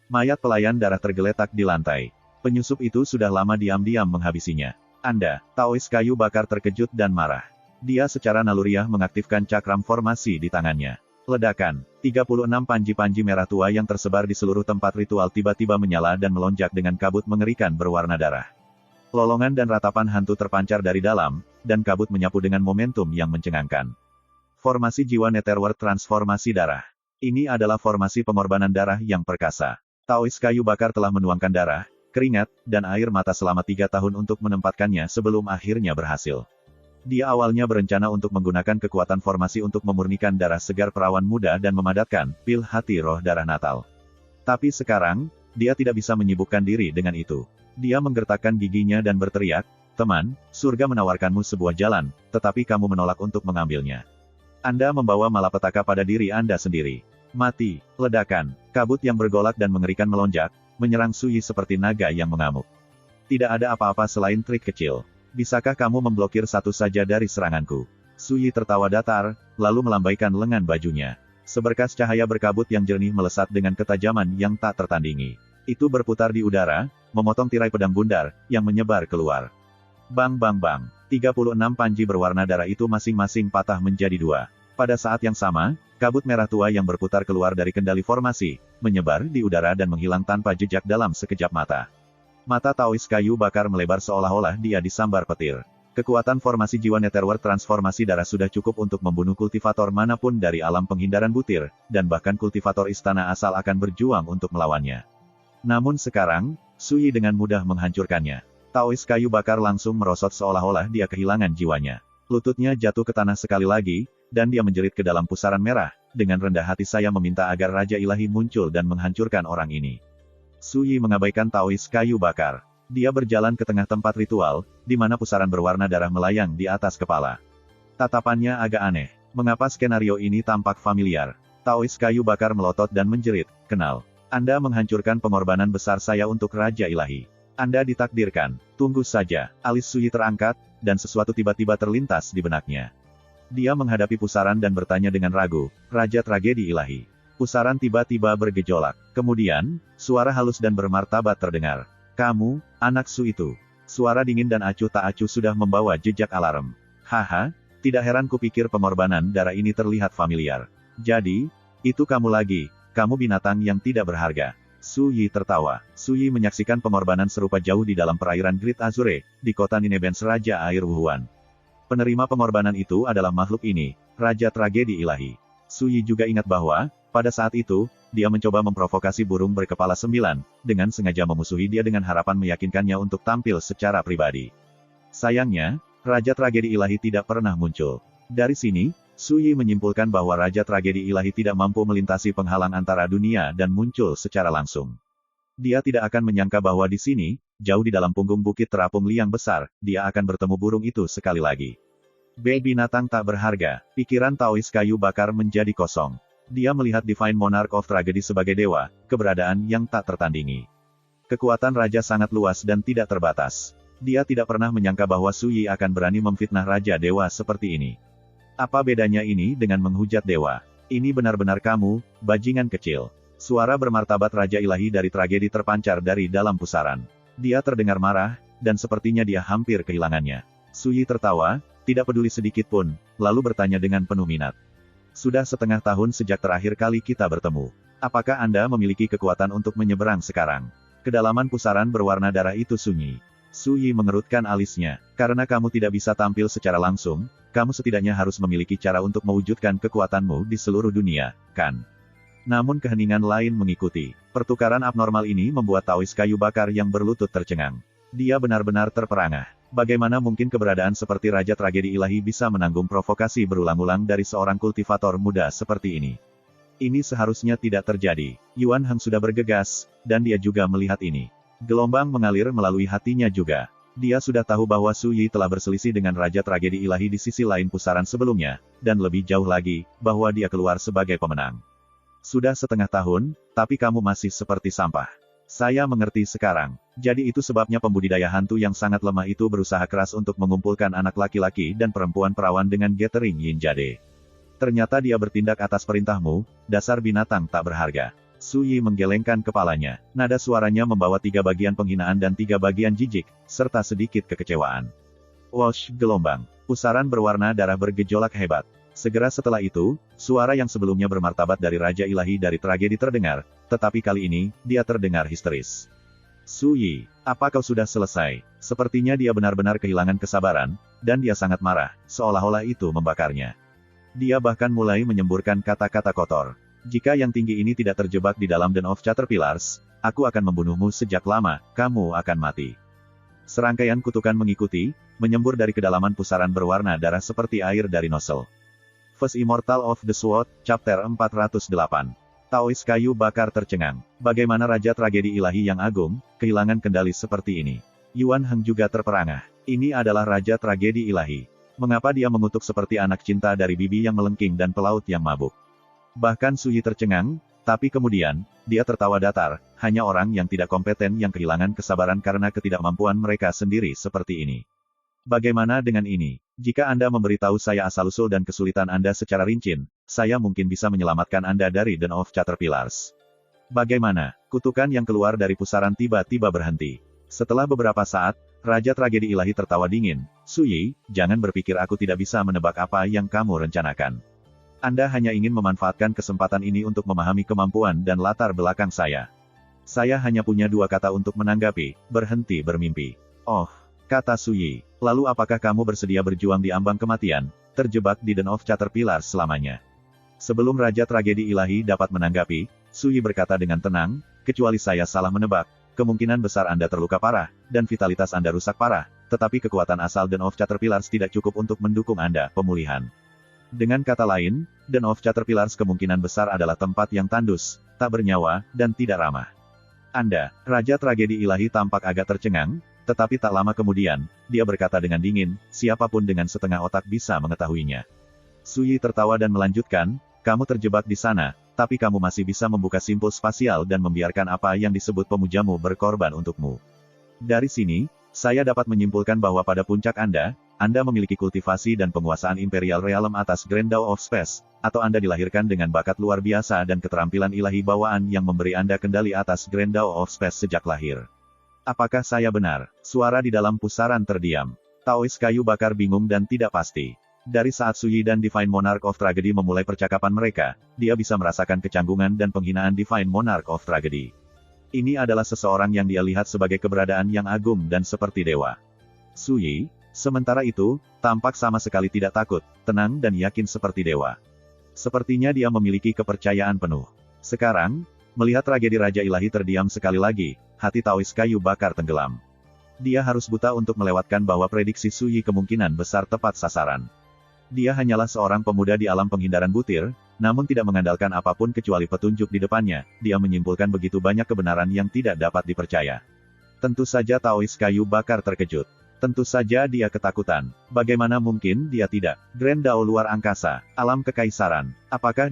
Mayat pelayan darah tergeletak di lantai. Penyusup itu sudah lama diam-diam menghabisinya. Anda, Taois kayu bakar terkejut dan marah. Dia secara naluriah mengaktifkan cakram formasi di tangannya. Ledakan, 36 panji-panji merah tua yang tersebar di seluruh tempat ritual tiba-tiba menyala dan melonjak dengan kabut mengerikan berwarna darah. Lolongan dan ratapan hantu terpancar dari dalam, dan kabut menyapu dengan momentum yang mencengangkan. Formasi jiwa Netherworld transformasi darah. Ini adalah formasi pengorbanan darah yang perkasa. Taois kayu bakar telah menuangkan darah, keringat, dan air mata selama 3 tahun untuk menempatkannya sebelum akhirnya berhasil. Dia awalnya berencana untuk menggunakan kekuatan formasi untuk memurnikan darah segar perawan muda dan memadatkan pil hati roh darah Natal. Tapi sekarang, dia tidak bisa menyibukkan diri dengan itu. Dia menggertakkan giginya dan berteriak, teman, surga menawarkanmu sebuah jalan, tetapi kamu menolak untuk mengambilnya. Anda membawa malapetaka pada diri Anda sendiri. Mati, ledakan, kabut yang bergolak dan mengerikan melonjak, menyerang Sui seperti naga yang mengamuk. Tidak ada apa-apa selain trik kecil. Bisakah kamu memblokir satu saja dari seranganku? Sui tertawa datar, lalu melambaikan lengan bajunya. Seberkas cahaya berkabut yang jernih melesat dengan ketajaman yang tak tertandingi. Itu berputar di udara, memotong tirai pedang bundar, yang menyebar keluar. Bang bang bang, 36 panji berwarna darah itu masing-masing patah menjadi 2. Pada saat yang sama, kabut merah tua yang berputar keluar dari kendali formasi, menyebar di udara dan menghilang tanpa jejak dalam sekejap mata. Mata Taois kayu bakar melebar seolah-olah dia disambar petir. Kekuatan formasi jiwa Netherworld transformasi darah sudah cukup untuk membunuh kultivator manapun dari alam penghindaran butir, dan bahkan kultivator istana asal akan berjuang untuk melawannya. Namun sekarang, Su Yi dengan mudah menghancurkannya. Taois kayu bakar langsung merosot seolah-olah dia kehilangan jiwanya. Lututnya jatuh ke tanah sekali lagi, dan dia menjerit ke dalam pusaran merah. Dengan rendah hati saya meminta agar Raja Ilahi muncul dan menghancurkan orang ini. Su Yi mengabaikan Taois kayu bakar. Dia berjalan ke tengah tempat ritual, di mana pusaran berwarna darah melayang di atas kepala. Tatapannya agak aneh. Mengapa skenario ini tampak familiar? Taois kayu bakar melotot dan menjerit, "Kenal. Anda menghancurkan pengorbanan besar saya untuk Raja Ilahi. Anda ditakdirkan." Tunggu saja. Alis Su Yi terangkat, dan sesuatu tiba-tiba terlintas di benaknya. Dia menghadapi pusaran dan bertanya dengan ragu, "Raja Tragedi Ilahi." Pusaran tiba-tiba bergejolak. Kemudian, suara halus dan bermartabat terdengar. "Kamu, anak Su itu." Suara dingin dan acuh tak acuh sudah membawa jejak alarm. "Haha, tidak heran kupikir pengorbanan darah ini terlihat familiar. Jadi, itu kamu lagi, kamu binatang yang tidak berharga." Su Yi tertawa. Su Yi menyaksikan pengorbanan serupa jauh di dalam perairan Great Azure, di kota Ninebens Raja Air Wuhuan. Penerima pengorbanan itu adalah makhluk ini, Raja Tragedi Ilahi. Su Yi juga ingat bahwa, pada saat itu, dia mencoba memprovokasi burung berkepala 9, dengan sengaja memusuhi dia dengan harapan meyakinkannya untuk tampil secara pribadi. Sayangnya, Raja Tragedi Ilahi tidak pernah muncul. Dari sini, Su Yi menyimpulkan bahwa Raja Tragedi Ilahi tidak mampu melintasi penghalang antara dunia dan muncul secara langsung. Dia tidak akan menyangka bahwa di sini, jauh di dalam punggung bukit terapung liang besar, dia akan bertemu burung itu sekali lagi. Binatang tak berharga, pikiran Taois kayu bakar menjadi kosong. Dia melihat Divine Monarch of Tragedy sebagai dewa, keberadaan yang tak tertandingi. Kekuatan raja sangat luas dan tidak terbatas. Dia tidak pernah menyangka bahwa Su Yi akan berani memfitnah raja dewa seperti ini. Apa bedanya ini dengan menghujat dewa? Ini benar-benar kamu, bajingan kecil. Suara bermartabat Raja Ilahi dari tragedi terpancar dari dalam pusaran. Dia terdengar marah, dan sepertinya dia hampir kehilangannya. Su Yi tertawa, tidak peduli sedikit pun, lalu bertanya dengan penuh minat. "Sudah setengah tahun sejak terakhir kali kita bertemu. Apakah Anda memiliki kekuatan untuk menyeberang sekarang?" Kedalaman pusaran berwarna darah itu sunyi. Su Yi mengerutkan alisnya. "Karena kamu tidak bisa tampil secara langsung, kamu setidaknya harus memiliki cara untuk mewujudkan kekuatanmu di seluruh dunia, kan?" Namun keheningan lain mengikuti. Pertukaran abnormal ini membuat Taois kayu bakar yang berlutut tercengang. Dia benar-benar terperangah. Bagaimana mungkin keberadaan seperti Raja Tragedi Ilahi bisa menanggung provokasi berulang-ulang dari seorang kultivator muda seperti ini? Ini seharusnya tidak terjadi. Yuan Heng sudah bergegas, dan dia juga melihat ini. Gelombang mengalir melalui hatinya juga. Dia sudah tahu bahwa Su Yi telah berselisih dengan Raja Tragedi Ilahi di sisi lain pusaran sebelumnya, dan lebih jauh lagi, bahwa dia keluar sebagai pemenang. "Sudah setengah tahun, tapi kamu masih seperti sampah. Saya mengerti sekarang. Jadi itu sebabnya pembudidaya hantu yang sangat lemah itu berusaha keras untuk mengumpulkan anak laki-laki dan perempuan perawan dengan gathering Yin Jade. Ternyata dia bertindak atas perintahmu, dasar binatang tak berharga." Su Yi menggelengkan kepalanya. Nada suaranya membawa 3 bagian penghinaan dan 3 bagian jijik, serta sedikit kekecewaan. Wosh, gelombang. Pusaran berwarna darah bergejolak hebat. Segera setelah itu, suara yang sebelumnya bermartabat dari Raja Ilahi dari tragedi terdengar, tetapi kali ini, dia terdengar histeris. "Su Yi, apa kau sudah selesai?" Sepertinya dia benar-benar kehilangan kesabaran, dan dia sangat marah, seolah-olah itu membakarnya. Dia bahkan mulai menyemburkan kata-kata kotor. "Jika yang tinggi ini tidak terjebak di dalam Den of Caterpillars, aku akan membunuhmu sejak lama, kamu akan mati." Serangkaian kutukan mengikuti, menyembur dari kedalaman pusaran berwarna darah seperti air dari nozzle. First Immortal of the Sword, Chapter 408. Taois kayu bakar tercengang. Bagaimana Raja Tragedi Ilahi yang agung, kehilangan kendali seperti ini? Yuan Heng juga terperangah. Ini adalah Raja Tragedi Ilahi. Mengapa dia mengutuk seperti anak cinta dari bibi yang melengking dan pelaut yang mabuk? Bahkan Su Yi tercengang, tapi kemudian, dia tertawa datar, hanya orang yang tidak kompeten yang kehilangan kesabaran karena ketidakmampuan mereka sendiri seperti ini. "Bagaimana dengan ini? Jika Anda memberitahu saya asal-usul dan kesulitan Anda secara rinci, saya mungkin bisa menyelamatkan Anda dari Den of Caterpillars." Bagaimana? Kutukan yang keluar dari pusaran tiba-tiba berhenti. Setelah beberapa saat, Raja Tragedi Ilahi tertawa dingin. "Su Yi, jangan berpikir aku tidak bisa menebak apa yang kamu rencanakan. Anda hanya ingin memanfaatkan kesempatan ini untuk memahami kemampuan dan latar belakang saya. Saya hanya punya dua kata untuk menanggapi, berhenti bermimpi. Oh, kata Suyi. Lalu apakah kamu bersedia berjuang di ambang kematian, terjebak di Den of Caterpillar selamanya? Sebelum Raja Tragedi Ilahi dapat menanggapi, Suyi berkata dengan tenang, kecuali saya salah menebak, kemungkinan besar Anda terluka parah, dan vitalitas Anda rusak parah, tetapi kekuatan asal Den of Caterpillars tidak cukup untuk mendukung Anda, pemulihan. Dengan kata lain, Den of Caterpillars kemungkinan besar adalah tempat yang tandus, tak bernyawa, dan tidak ramah. Anda, Raja Tragedi Ilahi tampak agak tercengang, tetapi tak lama kemudian, dia berkata dengan dingin, siapapun dengan setengah otak bisa mengetahuinya. Suyi tertawa dan melanjutkan, kamu terjebak di sana, tapi kamu masih bisa membuka simpul spasial dan membiarkan apa yang disebut pemujamu berkorban untukmu. Dari sini, saya dapat menyimpulkan bahwa pada puncak Anda memiliki kultivasi dan penguasaan Imperial Realm atas Grendel of Space, atau Anda dilahirkan dengan bakat luar biasa dan keterampilan ilahi bawaan yang memberi Anda kendali atas Grendel of Space sejak lahir. Apakah saya benar? Suara di dalam pusaran terdiam. Taois kayu bakar bingung dan tidak pasti. Dari saat Suyi dan Divine Monarch of Tragedy memulai percakapan mereka, dia bisa merasakan kecanggungan dan penghinaan Divine Monarch of Tragedy. Ini adalah seseorang yang dia lihat sebagai keberadaan yang agung dan seperti dewa. Suyi, sementara itu, tampak sama sekali tidak takut, tenang dan yakin seperti dewa. Sepertinya dia memiliki kepercayaan penuh. Sekarang, melihat tragedi Raja Ilahi terdiam sekali lagi, hati Taois kayu bakar tenggelam. Dia harus buta untuk melewatkan bahwa prediksi Suyi kemungkinan besar tepat sasaran. Dia hanyalah seorang pemuda di alam penghindaran butir, namun tidak mengandalkan apapun kecuali petunjuk di depannya, dia menyimpulkan begitu banyak kebenaran yang tidak dapat dipercaya. Tentu saja Taois kayu bakar terkejut. Tentu saja dia ketakutan. Bagaimana mungkin dia tidak? Grendel luar angkasa, alam kekaisaran. Apakah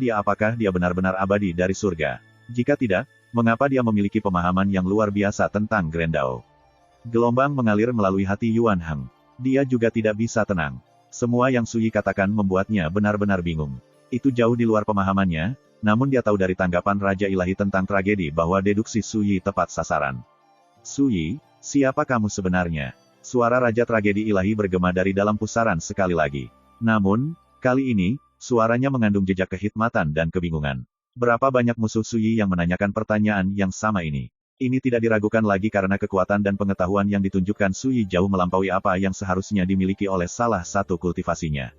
dia benar-benar abadi dari surga? Jika tidak, mengapa dia memiliki pemahaman yang luar biasa tentang Grendel? Gelombang mengalir melalui hati Yuan Heng. Dia juga tidak bisa tenang. Semua yang Suyi katakan membuatnya benar-benar bingung. Itu jauh di luar pemahamannya, namun dia tahu dari tanggapan Raja Ilahi tentang tragedi bahwa deduksi Suyi tepat sasaran. Suyi, siapa kamu sebenarnya? Suara Raja Tragedi Ilahi bergema dari dalam pusaran sekali lagi. Namun, kali ini, suaranya mengandung jejak kehikmatan dan kebingungan. Berapa banyak musuh Suyi yang menanyakan pertanyaan yang sama ini? Ini tidak diragukan lagi karena kekuatan dan pengetahuan yang ditunjukkan Suyi jauh melampaui apa yang seharusnya dimiliki oleh salah satu kultivasinya.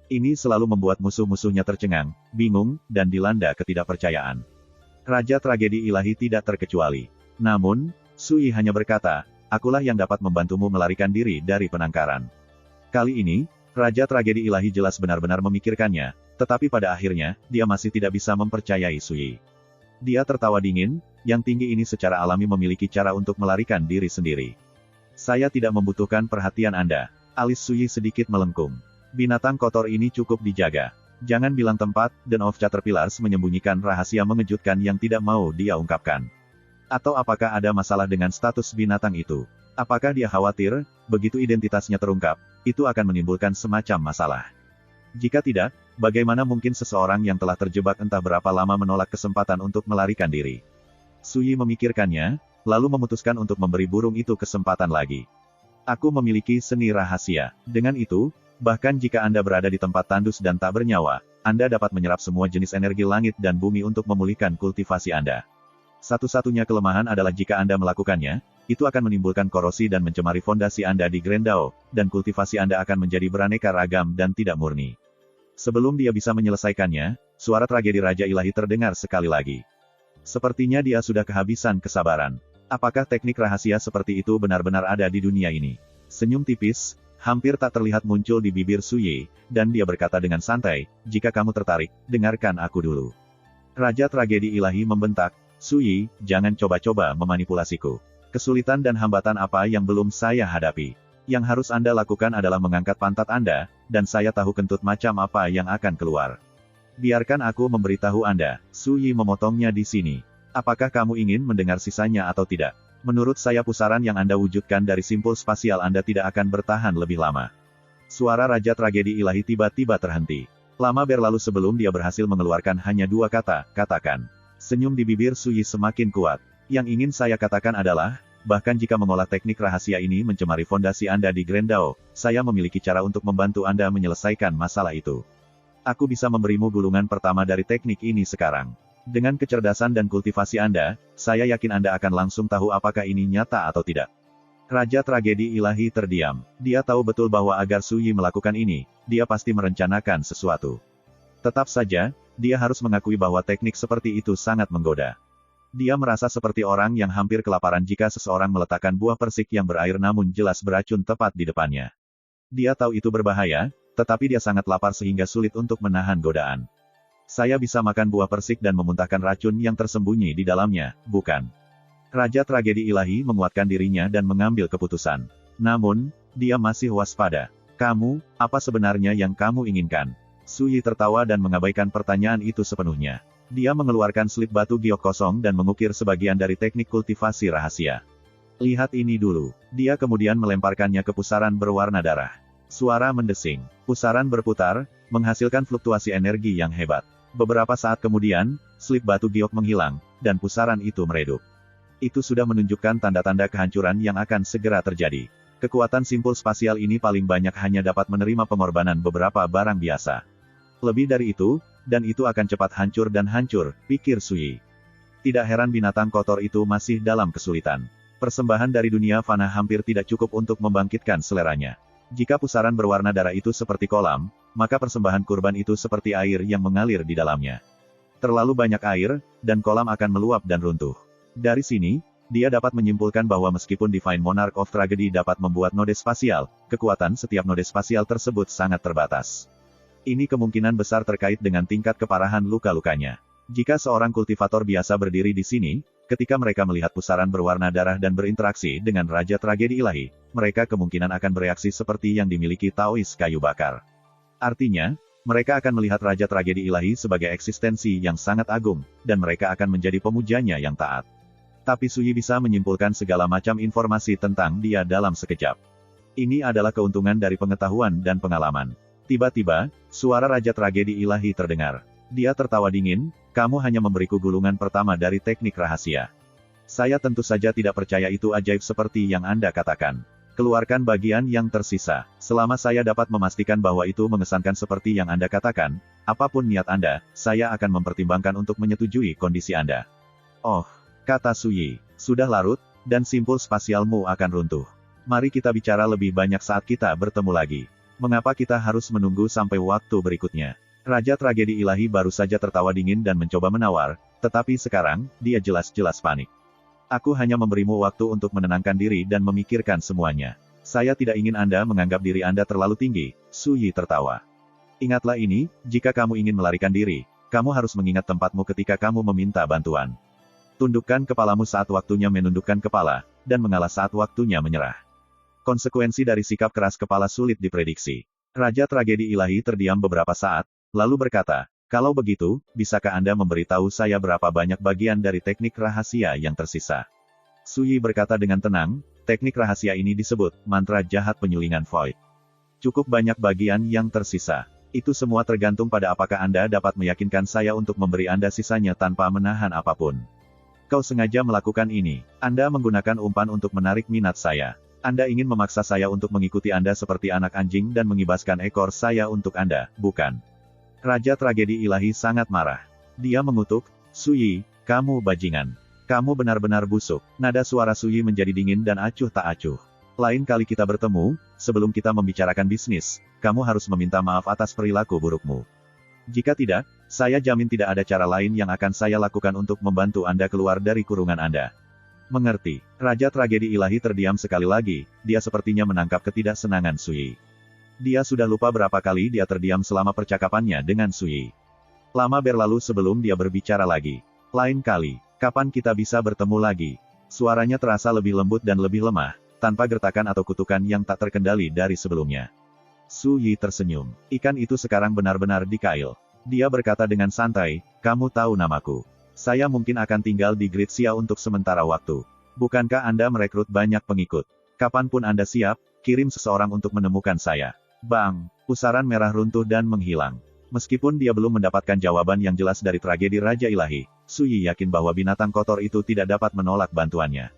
Ini selalu membuat musuh-musuhnya tercengang, bingung, dan dilanda ketidakpercayaan. Raja Tragedi Ilahi tidak terkecuali. Namun, Suyi hanya berkata, akulah yang dapat membantumu melarikan diri dari penangkaran. Kali ini, Raja Tragedi Ilahi jelas benar-benar memikirkannya, tetapi pada akhirnya, dia masih tidak bisa mempercayai Suyi. Dia tertawa dingin, yang tinggi ini secara alami memiliki cara untuk melarikan diri sendiri. Saya tidak membutuhkan perhatian Anda. Alis Suyi sedikit melengkung. Binatang kotor ini cukup dijaga. Jangan bilang tempat, Den of Caterpillars menyembunyikan rahasia mengejutkan yang tidak mau dia ungkapkan. Atau apakah ada masalah dengan status binatang itu? Apakah dia khawatir, begitu identitasnya terungkap, itu akan menimbulkan semacam masalah? Jika tidak, bagaimana mungkin seseorang yang telah terjebak entah berapa lama menolak kesempatan untuk melarikan diri? Suyi memikirkannya, lalu memutuskan untuk memberi burung itu kesempatan lagi. Aku memiliki seni rahasia. Dengan itu, bahkan jika Anda berada di tempat tandus dan tak bernyawa, Anda dapat menyerap semua jenis energi langit dan bumi untuk memulihkan kultivasi Anda. Satu-satunya kelemahan adalah jika Anda melakukannya, itu akan menimbulkan korosi dan mencemari fondasi Anda di Grendel, dan kultivasi Anda akan menjadi beraneka ragam dan tidak murni. Sebelum dia bisa menyelesaikannya, suara tragedi Raja Ilahi terdengar sekali lagi. Sepertinya dia sudah kehabisan kesabaran. Apakah teknik rahasia seperti itu benar-benar ada di dunia ini? Senyum tipis, hampir tak terlihat muncul di bibir Suyi, dan dia berkata dengan santai, jika kamu tertarik, dengarkan aku dulu. Raja Tragedi Ilahi membentak, Suyi, jangan coba-coba memanipulasiku. Kesulitan dan hambatan apa yang belum saya hadapi? Yang harus Anda lakukan adalah mengangkat pantat Anda, dan saya tahu kentut macam apa yang akan keluar. Biarkan aku memberitahu Anda, Suyi memotongnya di sini. Apakah kamu ingin mendengar sisanya atau tidak? Menurut saya pusaran yang Anda wujudkan dari simpul spasial Anda tidak akan bertahan lebih lama. Suara Raja Tragedi Ilahi tiba-tiba terhenti. Lama berlalu sebelum dia berhasil mengeluarkan hanya dua kata, katakan. Senyum di bibir Suyi semakin kuat. Yang ingin saya katakan adalah, bahkan jika mengolah teknik rahasia ini mencemari fondasi Anda di Grendel, saya memiliki cara untuk membantu Anda menyelesaikan masalah itu. Aku bisa memberimu gulungan pertama dari teknik ini sekarang. Dengan kecerdasan dan kultivasi Anda, saya yakin Anda akan langsung tahu apakah ini nyata atau tidak. Raja Tragedi Ilahi terdiam. Dia tahu betul bahwa agar Su Yi melakukan ini, dia pasti merencanakan sesuatu. Tetap saja, dia harus mengakui bahwa teknik seperti itu sangat menggoda. Dia merasa seperti orang yang hampir kelaparan jika seseorang meletakkan buah persik yang berair namun jelas beracun tepat di depannya. Dia tahu itu berbahaya, tetapi dia sangat lapar sehingga sulit untuk menahan godaan. Saya bisa makan buah persik dan memuntahkan racun yang tersembunyi di dalamnya, bukan? Raja Tragedi Ilahi menguatkan dirinya dan mengambil keputusan. Namun, dia masih waspada. Kamu, apa sebenarnya yang kamu inginkan? Su Yi tertawa dan mengabaikan pertanyaan itu sepenuhnya. Dia mengeluarkan slip batu giok kosong dan mengukir sebagian dari teknik kultivasi rahasia. Lihat ini dulu. Dia kemudian melemparkannya ke pusaran berwarna darah. Suara mendesing. Pusaran berputar, menghasilkan fluktuasi energi yang hebat. Beberapa saat kemudian, slip batu giok menghilang, dan pusaran itu meredup. Itu sudah menunjukkan tanda-tanda kehancuran yang akan segera terjadi. Kekuatan simpul spasial ini paling banyak hanya dapat menerima pengorbanan beberapa barang biasa. Lebih dari itu, dan itu akan cepat hancur dan hancur, pikir Su Yi. Tidak heran binatang kotor itu masih dalam kesulitan. Persembahan dari dunia fana hampir tidak cukup untuk membangkitkan seleranya. Jika pusaran berwarna darah itu seperti kolam, maka persembahan kurban itu seperti air yang mengalir di dalamnya. Terlalu banyak air, dan kolam akan meluap dan runtuh. Dari sini, dia dapat menyimpulkan bahwa meskipun Divine Monarch of Tragedy dapat membuat node spasial, kekuatan setiap node spasial tersebut sangat terbatas. Ini kemungkinan besar terkait dengan tingkat keparahan luka-lukanya. Jika seorang kultivator biasa berdiri di sini, ketika mereka melihat pusaran berwarna darah dan berinteraksi dengan Raja Tragedi Ilahi, mereka kemungkinan akan bereaksi seperti yang dimiliki Taois kayu bakar. Artinya, mereka akan melihat Raja Tragedi Ilahi sebagai eksistensi yang sangat agung, dan mereka akan menjadi pemujanya yang taat. Tapi Su Yi bisa menyimpulkan segala macam informasi tentang dia dalam sekejap. Ini adalah keuntungan dari pengetahuan dan pengalaman. Tiba-tiba, suara Raja Tragedi Ilahi terdengar. Dia tertawa dingin, kamu hanya memberiku gulungan pertama dari teknik rahasia. Saya tentu saja tidak percaya itu ajaib seperti yang Anda katakan. Keluarkan bagian yang tersisa. Selama saya dapat memastikan bahwa itu mengesankan seperti yang Anda katakan, apapun niat Anda, saya akan mempertimbangkan untuk menyetujui kondisi Anda. Oh, kata Su Yi, sudah larut, dan simpul spasialmu akan runtuh. Mari kita bicara lebih banyak saat kita bertemu lagi. Mengapa kita harus menunggu sampai waktu berikutnya? Raja Tragedi Ilahi baru saja tertawa dingin dan mencoba menawar, tetapi sekarang, dia jelas-jelas panik. Aku hanya memberimu waktu untuk menenangkan diri dan memikirkan semuanya. Saya tidak ingin Anda menganggap diri Anda terlalu tinggi, Su Yi tertawa. Ingatlah ini, jika kamu ingin melarikan diri, kamu harus mengingat tempatmu ketika kamu meminta bantuan. Tundukkan kepalamu saat waktunya menundukkan kepala, dan mengalah saat waktunya menyerah. Konsekuensi dari sikap keras kepala sulit diprediksi. Raja Tragedi Ilahi terdiam beberapa saat, lalu berkata, kalau begitu, bisakah Anda memberitahu saya berapa banyak bagian dari teknik rahasia yang tersisa? Su Yi berkata dengan tenang, teknik rahasia ini disebut, mantra jahat penyulingan void. Cukup banyak bagian yang tersisa. Itu semua tergantung pada apakah Anda dapat meyakinkan saya untuk memberi Anda sisanya tanpa menahan apapun. Kau sengaja melakukan ini. Anda menggunakan umpan untuk menarik minat saya. Anda ingin memaksa saya untuk mengikuti Anda seperti anak anjing dan mengibaskan ekor saya untuk Anda, bukan? Raja Tragedi Ilahi sangat marah. Dia mengutuk, Su Yi, kamu bajingan. Kamu benar-benar busuk. Nada suara Su Yi menjadi dingin dan acuh tak acuh. Lain kali kita bertemu, sebelum kita membicarakan bisnis, kamu harus meminta maaf atas perilaku burukmu. Jika tidak, saya jamin tidak ada cara lain yang akan saya lakukan untuk membantu Anda keluar dari kurungan Anda. Mengerti. Raja Tragedi Ilahi terdiam sekali lagi, dia sepertinya menangkap ketidaksenangan Su Yi. Dia sudah lupa berapa kali dia terdiam selama percakapannya dengan Su Yi. Lama berlalu sebelum dia berbicara lagi. Lain kali, kapan kita bisa bertemu lagi? Suaranya terasa lebih lembut dan lebih lemah, tanpa gertakan atau kutukan yang tak terkendali dari sebelumnya. Su Yi tersenyum. Ikan itu sekarang benar-benar di kail. Dia berkata dengan santai, kamu tahu namaku. Saya mungkin akan tinggal di Gritsia untuk sementara waktu. Bukankah Anda merekrut banyak pengikut? Kapanpun Anda siap, kirim seseorang untuk menemukan saya. Bang! Pusaran merah runtuh dan menghilang. Meskipun dia belum mendapatkan jawaban yang jelas dari tragedi Raja Ilahi, Su Yi yakin bahwa binatang kotor itu tidak dapat menolak bantuannya.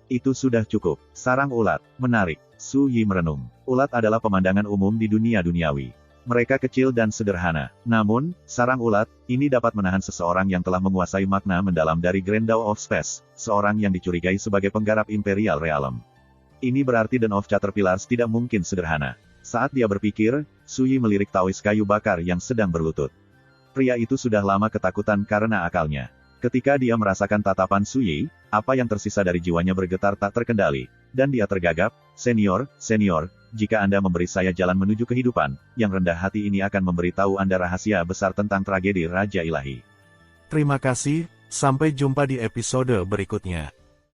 Itu sudah cukup. Sarang ulat. Menarik. Su Yi merenung. Ulat adalah pemandangan umum di dunia duniawi. Mereka kecil dan sederhana. Namun, sarang ulat, ini dapat menahan seseorang yang telah menguasai makna mendalam dari Grendel of Space, seorang yang dicurigai sebagai penggarap Imperial Realm. Ini berarti Den of Caterpillars tidak mungkin sederhana. Saat dia berpikir, Suyi melirik Taois kayu bakar yang sedang berlutut. Pria itu sudah lama ketakutan karena akalnya. Ketika dia merasakan tatapan Suyi, apa yang tersisa dari jiwanya bergetar tak terkendali. Dan dia tergagap, senior, jika Anda memberi saya jalan menuju kehidupan, yang rendah hati ini akan memberitahu Anda rahasia besar tentang tragedi Raja Ilahi. Terima kasih, sampai jumpa di episode berikutnya.